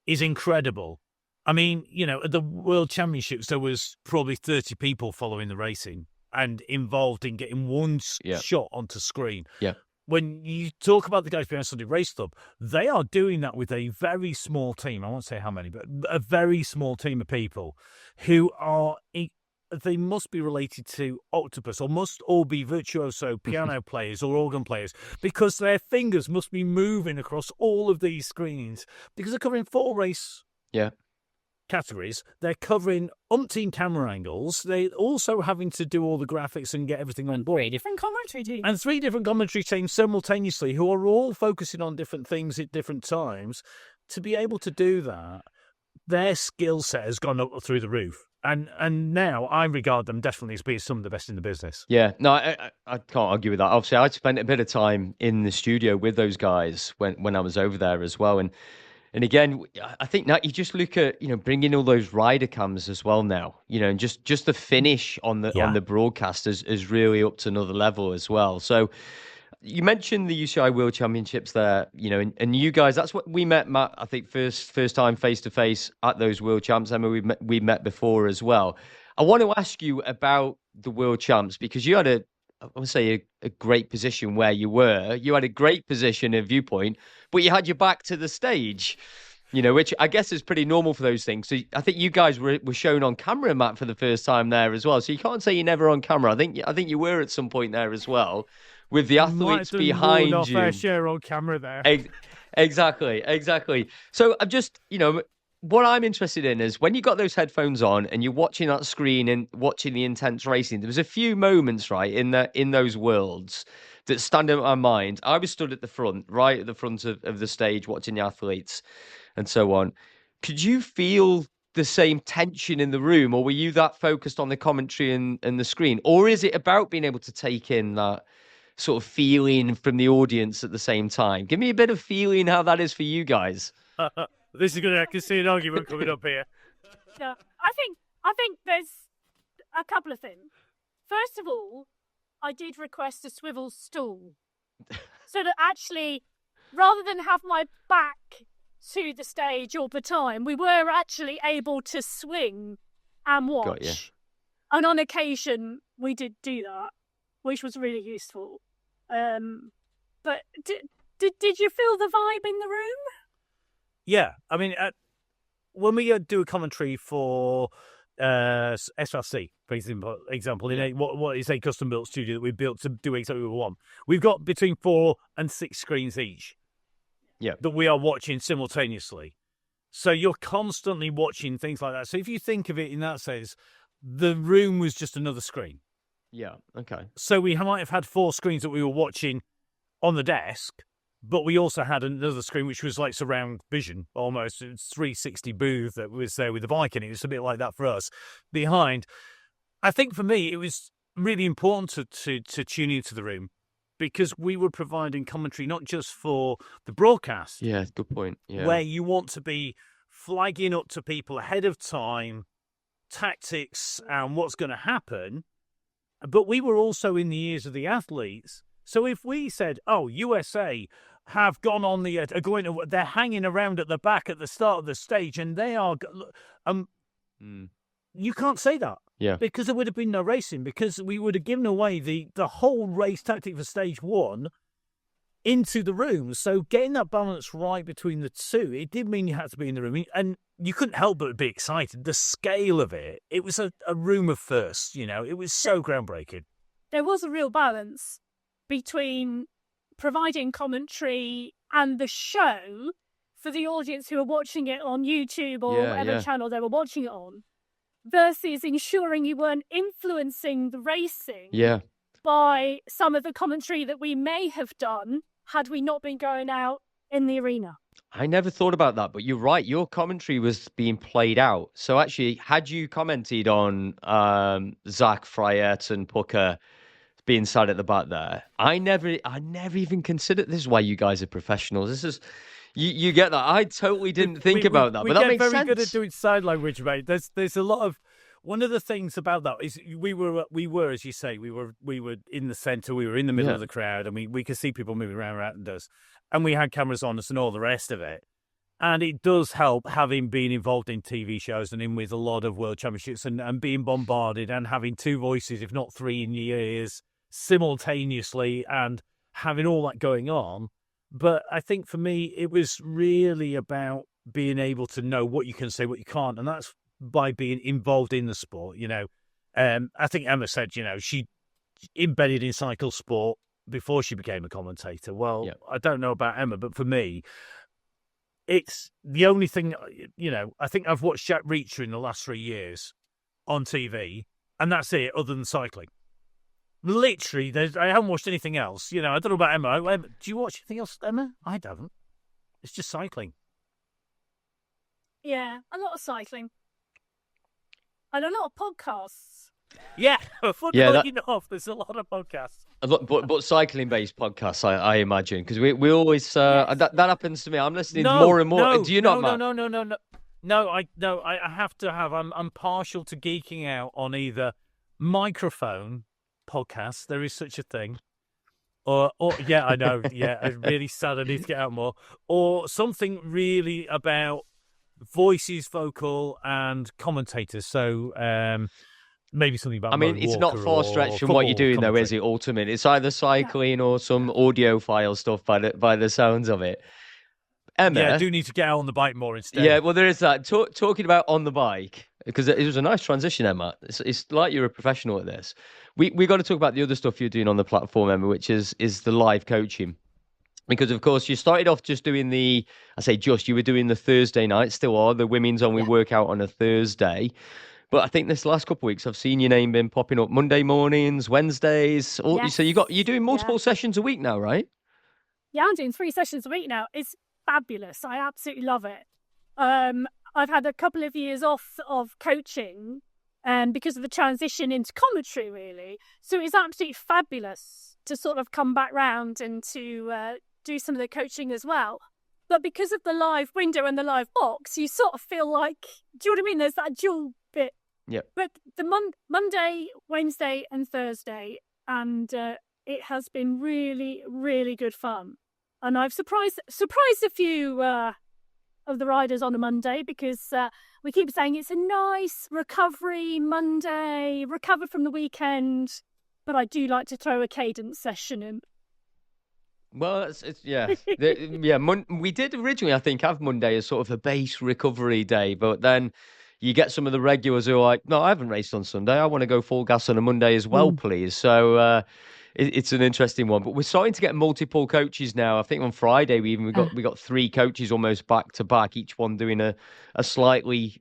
is incredible. I mean, you know, at the World Championships, there was probably 30 people following the racing and involved in getting one shot onto screen. Yeah. When you talk about the guys behind Sunday Race Club, they are doing that with a very small team. I won't say how many, but a very small team of people who are, they must be related to Octopus or must all be virtuoso piano players or organ players because their fingers must be moving across all of these screens because they're covering 4 race categories. They're covering umpteen camera angles. They're also having to do all the graphics and get everything on board. 3 different commentary teams. And 3 different commentary teams simultaneously who are all focusing on different things at different times. To be able to do that, their skill set has gone up through the roof. And now I regard them definitely as being some of the best in the business. Yeah, no, I can't argue with that. Obviously, I spent a bit of time in the studio with those guys when I was over there as well. And again, I think now you just look at, you know, bringing all those rider cams as well now, you know, and just the finish on the broadcast is really up to another level as well. So you mentioned the UCI World Championships there, you know, and you guys, that's what we met, Matt, I think first time face to face at those World Champs. I mean, we met before as well. I want to ask you about the World Champs because you had I want to say a great position where you were. You had a great position and viewpoint, but you had your back to the stage, you know, which I guess is pretty normal for those things. So I think you guys were shown on camera, Matt, for the first time there as well. So you can't say you're never on camera. I think you were at some point there as well with the athletes behind you. Fair share on camera there. Exactly. So I'm just, you know, what I'm interested in is when you got those headphones on and you're watching that screen and watching the intense racing, there was a few moments, right, in those worlds that stand out in my mind. I was stood at the front, right at the front of the stage, watching the athletes and so on. Could you feel the same tension in the room, or were you that focused on the commentary and the screen? Or is it about being able to take in that sort of feeling from the audience at the same time? Give me a bit of feeling how that is for you guys. This is I can see an argument coming up here. Yeah, I think there's a couple of things. First of all, I did request a swivel stool so that actually, rather than have my back to the stage all the time, we were actually able to swing and watch. Got you. And on occasion, we did do that, which was really useful. But did you feel the vibe in the room? Yeah, I mean, when we do a commentary for SRC, for example, in what is a custom-built studio that we've built to do exactly what we want, we've got between 4 and 6 screens each that we are watching simultaneously. So you're constantly watching things like that. So if you think of it in that sense, the room was just another screen. Yeah, okay. So we might have had 4 screens that we were watching on the desk, but we also had another screen which was like surround vision, almost. It was 360 booth that was there with the bike in it. It's a bit like that for us. Behind, I think for me, it was really important to tune into the room because we were providing commentary not just for the broadcast. Yeah, good point. Yeah. Where you want to be flagging up to people ahead of time tactics and what's going to happen, but we were also in the ears of the athletes. So if we said, "Oh, USA have gone on the they're hanging around at the back at the start of the stage, and they are," you can't say that. Yeah. Because there would have been no racing, because we would have given away the whole race tactic for stage one into the room. So getting that balance right between the two, it did mean you had to be in the room. And you couldn't help but be excited. The scale of it was a room of firsts, it was so groundbreaking. There was a real balance between providing commentary and the show for the audience who are watching it on YouTube or whatever channel they were watching it on, versus ensuring you weren't influencing the racing by some of the commentary that we may have done had we not been going out in the arena. I never thought about that, but you're right. Your commentary was being played out. So actually, had you commented on Zach Friett and Pucker being sat at the back there, I never even considered. This is why you guys are professionals. This is you get that. I totally didn't think about that, but that makes sense. We get very good at doing side language, mate. There's a lot of. One of the things about that is we were, as you say, we were in the centre, we were in the middle of the crowd, and we could see people moving around us, and we had cameras on us and all the rest of it. And it does help having been involved in TV shows and in with a lot of world championships and being bombarded and having two voices, if not three, in your ears simultaneously and having all that going on. But I think for me, it was really about being able to know what you can say, what you can't, and that's by being involved in the sport. I think Emma said, she embedded in cycle sport before she became a commentator. Well, I don't know about Emma, but for me, it's the only thing, I think I've watched Jack Reacher in the last 3 years on TV, and that's it, other than cycling. Literally, I haven't watched anything else. I don't know about Emma. Do you watch anything else, Emma? I haven't. It's just cycling. Yeah, a lot of cycling. And a lot of podcasts. Yeah, enough. There's a lot of podcasts. But cycling-based podcasts, I imagine, because we always that happens to me. I'm listening more and more. Do you not, Matt? No. I have to have. I'm partial to geeking out on either microphone podcasts. There is such a thing. Or I know. Yeah, I'm really sad. I need to get out more. Or something really about voices, vocal, and commentators. So maybe something about. I mean, it's not far stretched from what you're doing, though, is it? Ultimately, it's either cycling or some audio file stuff by the sounds of it. Emma, I do need to get out on the bike more instead. Yeah, well, there is that. Talking about on the bike, because it was a nice transition, Emma. It's like you're a professional at this. We got to talk about the other stuff you're doing on the platform, Emma, which is the live coaching. Because, of course, you started off just doing you were doing the Thursday night, still are, the women's only workout on a Thursday. But I think this last couple of weeks, I've seen your name been popping up Monday mornings, Wednesdays. So you're doing multiple sessions a week now, right? Yeah, I'm doing 3 sessions a week now. It's fabulous. I absolutely love it. I've had a couple of years off of coaching because of the transition into commentary, really. So it's absolutely fabulous to sort of come back round and to do some of the coaching as well. But because of the live window and the live box, you sort of feel like, do you know what I mean? There's that dual bit. Yeah. But the Monday, Wednesday and Thursday, and it has been really, really good fun. And I've surprised a few of the riders on a Monday because we keep saying it's a nice recovery Monday, recover from the weekend. But I do like to throw a cadence session in. Well, we did originally, I think, have Monday as sort of a base recovery day, but then you get some of the regulars who are like, no, I haven't raced on Sunday. I want to go full gas on a Monday as well, please. So it's an interesting one. But we're starting to get multiple coaches now. I think on Friday we got 3 coaches almost back to back, each one doing a slightly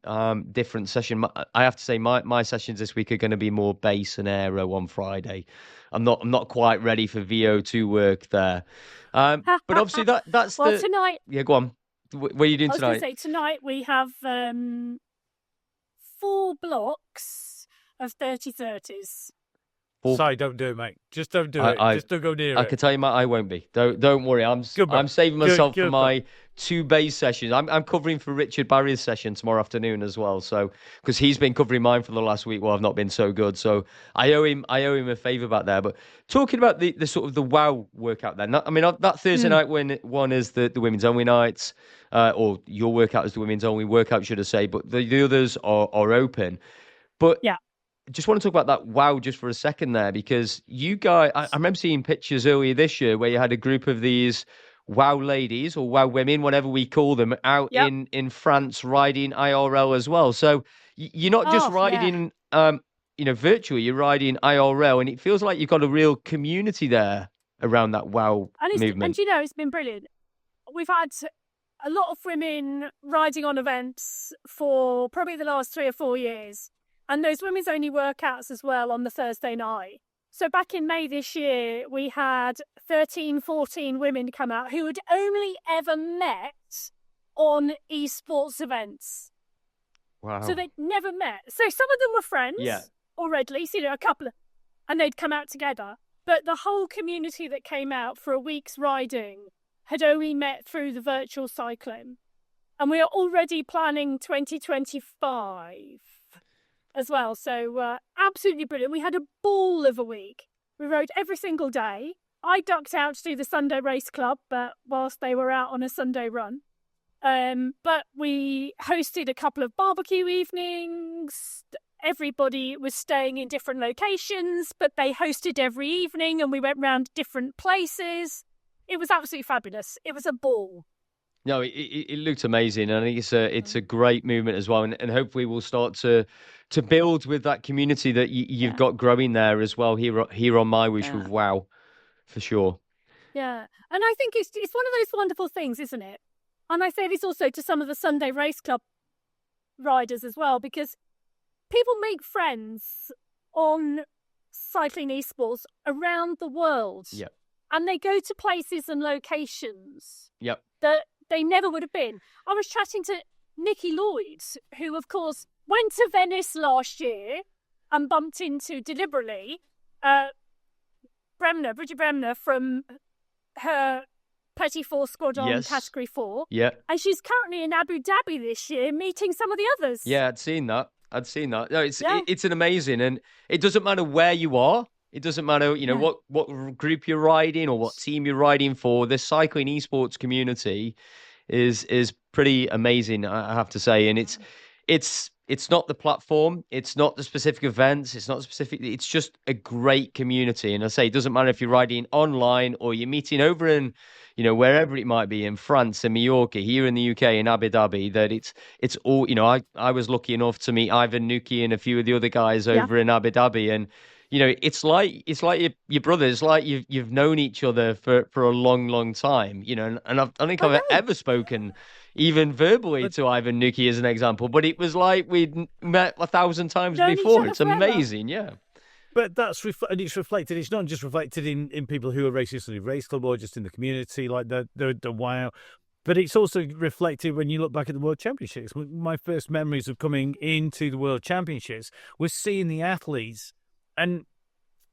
different session. I have to say my sessions this week are going to be more base and aero on Friday. I'm not quite ready for VO2 work there. But obviously that's tonight. Yeah, go on. What are you doing tonight? I was going to say tonight we have 4 blocks of 30-30s. Well, Si, don't do it, mate. Just don't do it. I Just don't go near I it. can tell you, Matt, I won't be. Don't worry. Good man. I'm saving myself Good for my 2 base sessions. I'm covering for Richard Barry's session tomorrow afternoon as well. So because he's been covering mine for the last week, well, I've not been so good. So I owe him a favour back there. But talking about the sort of the WoW workout, then I mean that Thursday night one is the women's only nights, or your workout is the women's only workout, should I say? But the others are open. But Yeah. just want to talk about that WoW just for a second there, because you guys, I remember seeing pictures earlier this year where you had a group of these WoW ladies or WoW women, whatever we call them, out Yep. in France riding IRL as well. So you're not just Oh, yeah. riding, virtually, you're riding IRL, and it feels like you've got a real community there around that WoW movement. And it's been brilliant. We've had a lot of women riding on events for probably the last 3 or 4 years. And those women's only workouts as well on the Thursday night. So back in May this year, we had 13, 14 women come out who had only ever met on esports events. Wow. So they'd never met. So some of them were friends already, so, a couple and they'd come out together. But the whole community that came out for a week's riding had only met through the virtual cycling. And we are already planning 2025. As well, so absolutely brilliant. We had a ball of a week. We rode every single day. I ducked out to do the Sunday race club, but whilst they were out on a Sunday run, but we hosted a couple of barbecue evenings. Everybody was staying in different locations, but they hosted every evening, and we went round different places. It was absolutely fabulous. It was a ball. No, it looked amazing, and I think it's a great movement as well, and hopefully we'll start to build with that community that you've got growing there as well here on MyWhoosh with WoW, for sure. Yeah, and I think it's one of those wonderful things, isn't it? And I say this also to some of the Sunday race club riders as well, because people make friends on cycling esports around the world. Yep. And they go to places and locations. Yep. That they never would have been. I was chatting to Nikki Lloyd, who, of course, went to Venice last year and bumped into deliberately Bridget Bremner from her Petit Four Squadron Category 4. Yeah. And she's currently in Abu Dhabi this year meeting some of the others. Yeah, I'd seen that. No, it's an amazing, and it doesn't matter where you are. It doesn't matter, what group you're riding or what team you're riding for. The cycling esports community is pretty amazing, I have to say. And it's not the platform, it's not the specific events, it's not specific. It's just a great community. And I say it doesn't matter if you're riding online or you're meeting over in, wherever it might be, in France, in Mallorca, here in the UK, in Abu Dhabi. That it's all. I was lucky enough to meet Ivan Nuki and a few of the other guys over in Abu Dhabi, and it's like your brothers. It's like you've known each other for a long time, and I don't think I've ever spoken even verbally to Ivan Nuki as an example, but it was like we'd met 1,000 times before. It's amazing, yeah. But and it's reflected. It's not just reflected in people who are racing in the race club or just in the community, like the WoW. But it's also reflected when you look back at the World Championships. My first memories of coming into the World Championships was seeing the athletes. And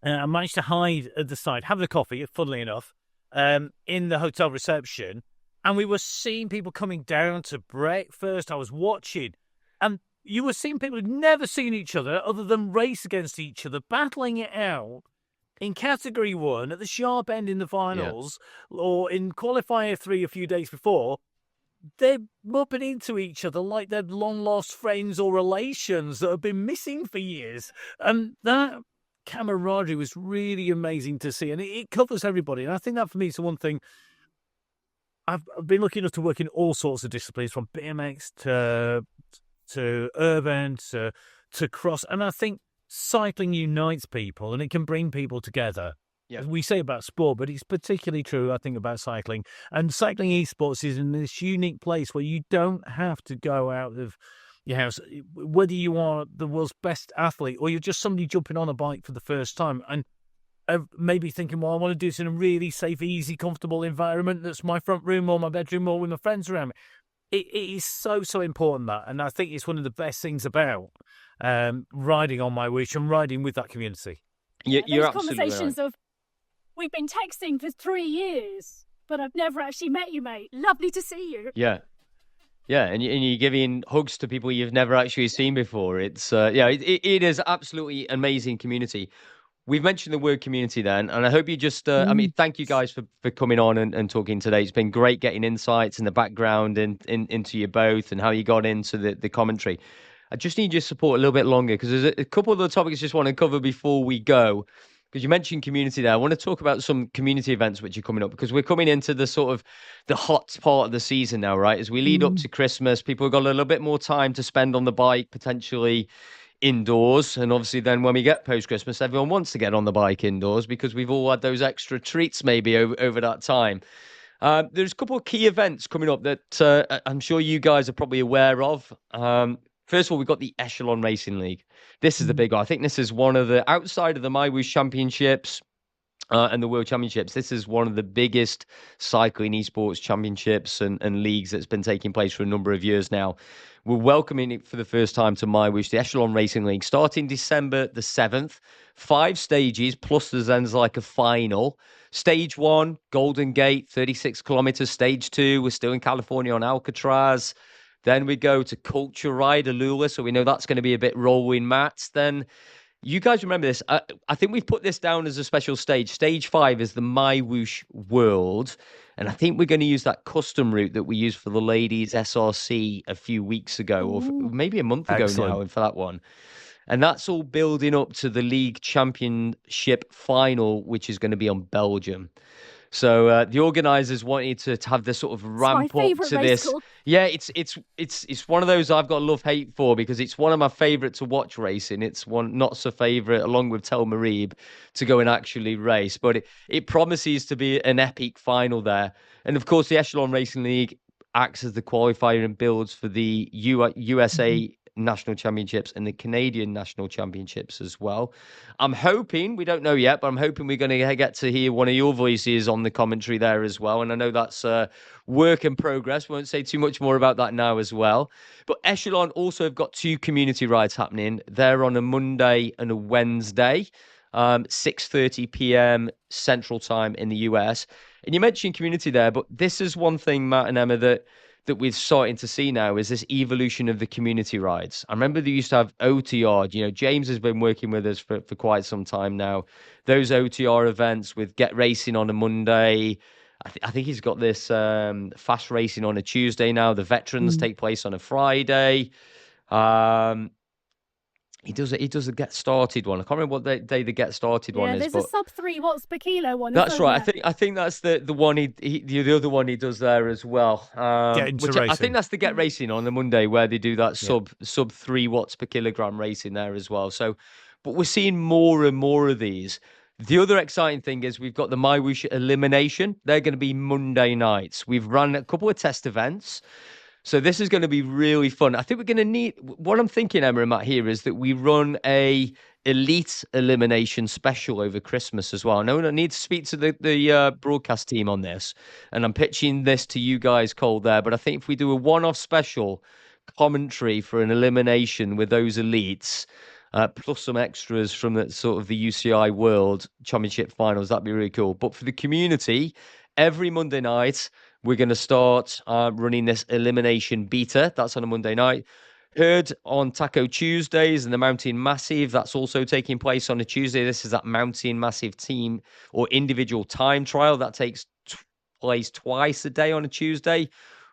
I managed to hide at the side, having a coffee, funnily enough, in the hotel reception. And we were seeing people coming down to breakfast. I was watching. And you were seeing people who'd never seen each other other than race against each other, battling it out in Category 1 at the sharp end in the finals, or in Qualifier 3 a few days before. They're bumping into each other like they're long-lost friends or relations that have been missing for years. And that camaraderie was really amazing to see, and it covers everybody. And I think that for me is the one thing. I've been lucky enough to work in all sorts of disciplines, from BMX to urban to cross, and I think cycling unites people and it can bring people together. Yeah. We say about sport, but it's particularly true, I think, about cycling. And cycling esports is in this unique place where you don't have to go out of your house, whether you are the world's best athlete or you're just somebody jumping on a bike for the first time and maybe thinking, well, I want to do this in a really safe, easy, comfortable environment that's my front room or my bedroom or with my friends around me. It is so important, that. And I think it's one of the best things about riding on MyWhoosh and riding with that community. You're those absolutely conversations right. of, we've been texting for 3 years, but I've never actually met you, mate. Lovely to see you. Yeah. Yeah, and you're giving hugs to people you've never actually seen before. It's it is absolutely amazing community. We've mentioned the word community then, and I hope you just, I mean, thank you guys for coming on and talking today. It's been great getting insights and the background into you both and how you got into the commentary. I just need your support a little bit longer because there's a couple of the topics I just want to cover before we go. Because you mentioned community there. I want to talk about some community events which are coming up because we're coming into the sort of the hot part of the season now, right? As we lead up to Christmas, people have got a little bit more time to spend on the bike, potentially indoors. And obviously, then when we get post Christmas, everyone wants to get on the bike indoors because we've all had those extra treats maybe over that time. There's a couple of key events coming up that I'm sure you guys are probably aware of. First of all, we've got the Echelon Racing League. This is the big one. I think this is one of the, outside of the MyWhoosh Championships and the World Championships, this is one of the biggest cycling esports championships and leagues that's been taking place for a number of years now. We're welcoming it for the first time to MyWhoosh, the Echelon Racing League, starting December the 7th. 5 stages, plus there's then like a final. Stage 1, Golden Gate, 36 kilometers. Stage 2, we're still in California on Alcatraz. Then we go to Culture Ride, Alula, so we know that's going to be a bit rolling mats. Then you guys remember this. I think we've put this down as a special stage. Stage 5 is the MyWhoosh World. And I think we're going to use that custom route that we used for the ladies SRC a few weeks ago, or maybe a month ago Excellent. now, and for that one. And that's all building up to the league championship final, which is going to be on Belgium. So the organisers wanted to have this sort of ramp up to this. Yeah, it's one of those I've got love hate for because it's one of my favourite to watch racing. It's one not so favourite, along with Tel Marib, to go and actually race. But it promises to be an epic final there. And of course, the Echelon Racing League acts as the qualifier and builds for the USA National Championships and the Canadian National Championships as well. I'm hoping, we don't know yet, but I'm hoping we're going to get to hear one of your voices on the commentary there as well. And I know that's work in progress. Won't say too much more about that now as well. But Echelon also have got 2 community rides happening. They're on a Monday and a Wednesday, 6:30 p.m. Central Time in the US. And you mentioned community there, but this is one thing, Matt and Emma, that we're starting to see now is this evolution of the community rides. I remember they used to have OTR. You know, James has been working with us for quite some time now. Those OTR events with Get Racing on a Monday. I think he's got this fast racing on a Tuesday now. The veterans take place on a Friday. He does a Get Started one. I can't remember what day the Get Started one is. Yeah, there's a sub 3 watts per kilo one. That's right. I think that's the one the other one he does there as well. Which I think that's the Get Racing on the Monday where they do that sub 3 watts per kilogram racing there as well. So, but we're seeing more and more of these. The other exciting thing is we've got the MyWhoosh Elimination. They're going to be Monday nights. We've run a couple of test events. So this is going to be really fun. I think we're going to need, what I'm thinking, Emma and Matt, here is that we run a elite elimination special over Christmas as well. I know I need to speak to the broadcast team on this, and I'm pitching this to you guys, Cole, there. But I think if we do a one-off special commentary for an elimination with those elites, plus some extras from the sort of the UCI World Championship finals, that'd be really cool. But for the community, every Monday night, we're going to start running this elimination beta. That's on a Monday night. Heard on Taco Tuesdays and the Mountain Massive. That's also taking place on a Tuesday. This is that Mountain Massive team or individual time trial that takes place twice a day on a Tuesday.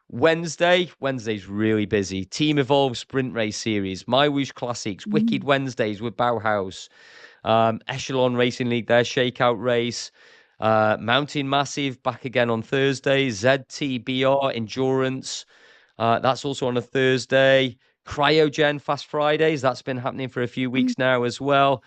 Wednesday's really busy. Team Evolve Sprint Race Series, MyWhoosh Classics, Wicked Wednesdays with Bauhaus, Echelon Racing League, their Shakeout Race. Mountain Massive back again on Thursday. ZTBR Endurance, that's also on a Thursday. Cryogen Fast Fridays, that's been happening for a few weeks now as well.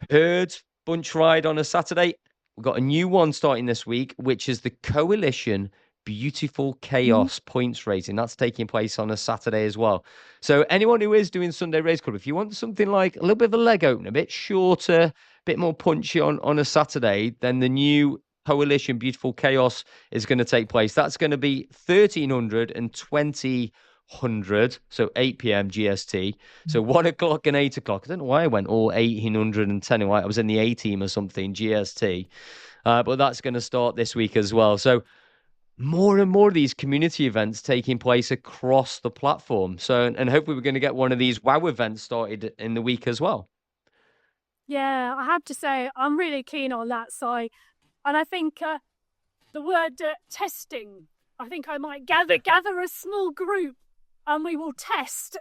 Herd Bunch Ride on a Saturday. We've got a new one starting this week, which is the Coalition Beautiful Chaos points racing. That's taking place on a Saturday as well. So anyone who is doing Sunday Race Club, if you want something like a little bit of a leg opener, a bit shorter, a bit more punchy on a Saturday, then the new Coalition Beautiful Chaos is going to take place. That's going to be 1,320 100, so 8 p.m. GST. So 1 o'clock and 8 o'clock. I don't know why I went all 1810. I was in the A team or something, GST. But that's going to start this week as well. So more and more of these community events taking place across the platform. So, and hopefully we're going to get one of these WoW events started in the week as well. Yeah, I have to say, I'm really keen on that side. And I think the word testing, I think I might gather a small group and we will test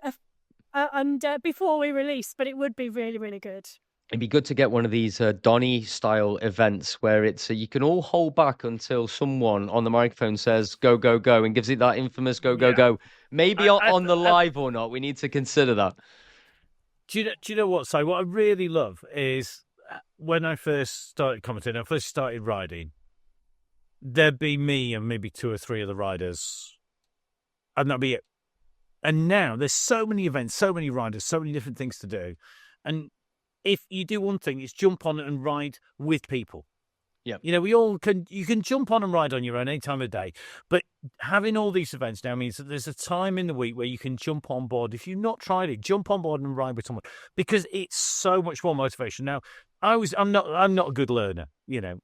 and before we release, but it would be really, really good. It'd be good to get one of these Donny style events where it's you can all hold back until someone on the microphone says go, go, go and gives it that infamous go, go, go. Maybe on the live or not. We need to consider that. Do you know what? So what I really love is when I first started commenting, I first started riding, there'd be me and maybe 2 or 3 of the riders, and that'd be it. And now there's so many events, so many riders, so many different things to do. And if you do one thing, it's jump on and ride with people. Yeah. You know, you can jump on and ride on your own any time of day, but having all these events now means that there's a time in the week where you can jump on board. If you've not tried it, jump on board and ride with someone because it's so much more motivation. Now, I'm not a good learner. You know,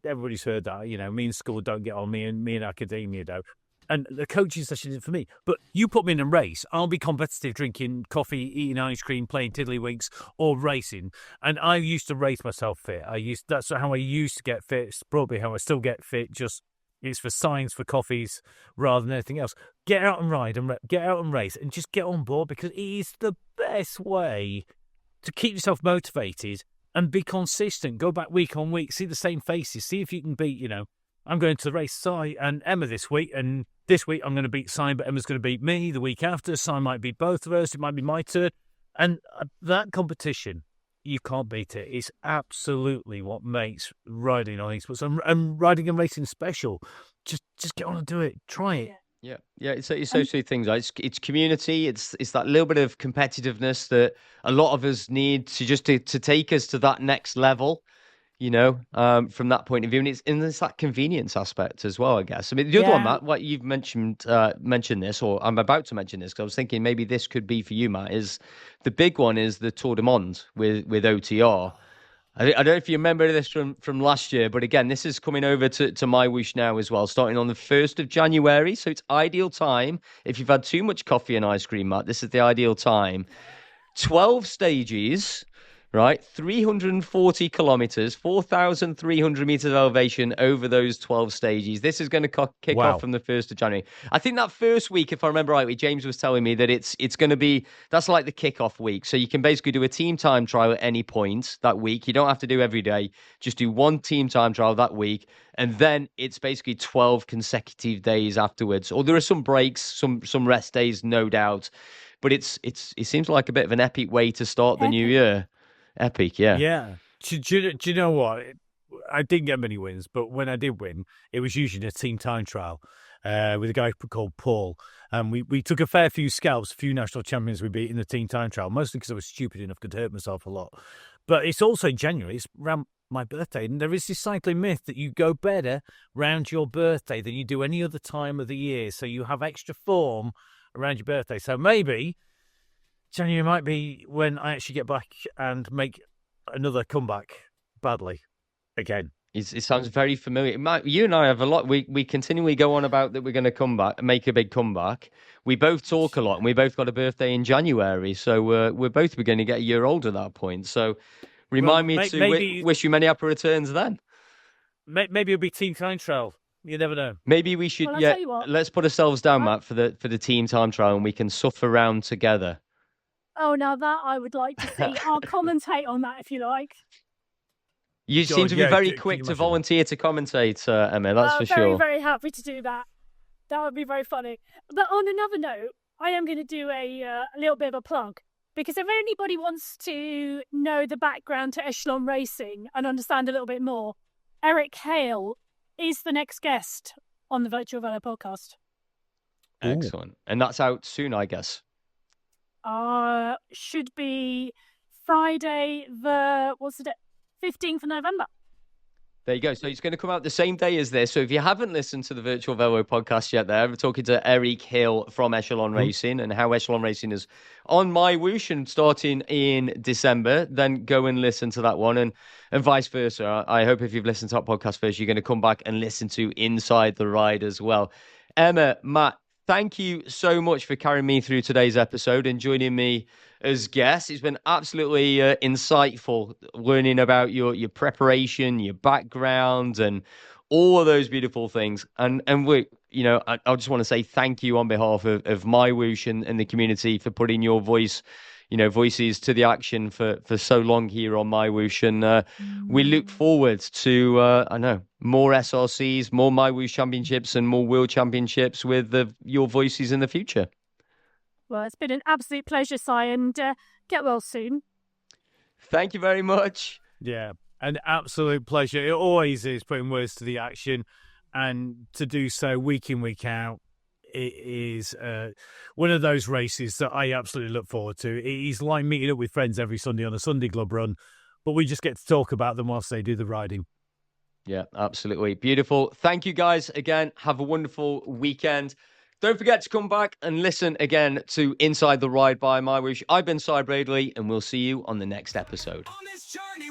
everybody's heard that. You know, me in school don't get on, me in academia don't. And the coaching session isn't for me. But you put me in a race, I'll be competitive, drinking coffee, eating ice cream, playing tiddlywinks, or racing. And I used to race myself fit. That's how I used to get fit. It's probably how I still get fit. Just it's for signs for coffees rather than anything else. Get out and ride and get out and race and just get on board because it is the best way to keep yourself motivated and be consistent. Go back week on week, see the same faces, see if you can beat. You know, I'm going to race Si and Emma this week, and this week I'm going to beat Si, but Emma's going to beat me. The week after, Si might beat both of us. It might be my turn. And that competition, you can't beat it. It's absolutely what makes riding on esports and riding and racing special. Just get on and do it. Try it. Yeah. It's those two things. Right? It's community. It's that little bit of competitiveness that a lot of us need to take us to that next level. You know, from that point of view, and it's that convenience aspect as well, I guess. I mean, the other one, Matt, what you've mentioned this, or I'm about to mention this, because I was thinking maybe this could be for you, Matt. Is the big one is the Tour de Monde with OTR. I don't know if you remember this from last year, but again, this is coming over to MyWhoosh now as well, starting on the 1st of January. So it's ideal time if you've had too much coffee and ice cream, Matt. This is the ideal time. 12 stages. Right, 340 kilometers, 4,300 meters of elevation over those 12 stages. This is going to kick off from the 1st of January. I think that first week, if I remember rightly, James was telling me that it's going to be, that's like the kickoff week. So you can basically do a team time trial at any point that week. You don't have to do every day. Just do one team time trial that week. And then it's basically 12 consecutive days afterwards. Or there are some breaks, some rest days, no doubt. But it seems like a bit of an epic way to start the new year. Epic, yeah. Yeah. Do you know what? I didn't get many wins, but when I did win, it was usually a team time trial with a guy called Paul. And we took a fair few scalps, a few national champions we beat in the team time trial, mostly because I was stupid enough to hurt myself a lot. But it's also January, it's around my birthday, and there is this cycling myth that you go better round your birthday than you do any other time of the year. So you have extra form around your birthday. So maybe January might be when I actually get back and make another comeback badly again. It sounds very familiar. Matt, you and I have a lot. We continually go on about that we're going to come back and make a big comeback. We both talk a lot, and we both got a birthday in January, so we're both going to get a year older at that point. So remind me to wish you many happy returns then. Maybe it'll be team time trial. You never know. Maybe we should. Let's put ourselves down, Matt, for the team time trial, and we can suffer around together. Oh, now that I would like to see. I'll commentate on that if you like. You seem to be very quick to volunteer to commentate, Emma, that's for sure. Very, very happy to do that. That would be very funny. But on another note, I am going to do a little bit of a plug. Because if anybody wants to know the background to Echelon Racing and understand a little bit more, Eric Hale is the next guest on the Virtual Velo podcast. Excellent. And that's out soon, I guess. Should be Friday, the 15th of November. There you go. So it's going to come out the same day as this. So if you haven't listened to the Virtual Velo podcast yet, we're talking to Eric Hill from Echelon Racing and how Echelon Racing is on MyWhoosh and starting in December. Then go and listen to that one, and vice versa. I hope if you've listened to that podcast first, you're going to come back and listen to Inside the Ride as well. Emma, Matt, thank you so much for carrying me through today's episode and joining me as guests. It's been absolutely insightful learning about your preparation, your background, and all of those beautiful things. And we, I just want to say thank you on behalf of MyWhoosh and the community for putting your voices to the action for so long here on MyWhoosh. And we look forward to, more SRCs, more MyWhoosh championships and more world championships with your voices in the future. Well, it's been an absolute pleasure, Si, and get well soon. Thank you very much. Yeah, an absolute pleasure. It always is putting words to the action, and to do so week in, week out, it is one of those races that I absolutely look forward to. It is like meeting up with friends every Sunday on a Sunday club run, but we just get to talk about them whilst they do the riding. Yeah, absolutely. Beautiful. Thank you guys again. Have a wonderful weekend. Don't forget to come back and listen again to Inside the Ride by MyWhoosh. I've been Si Bradley, and we'll see you on the next episode. On this journey,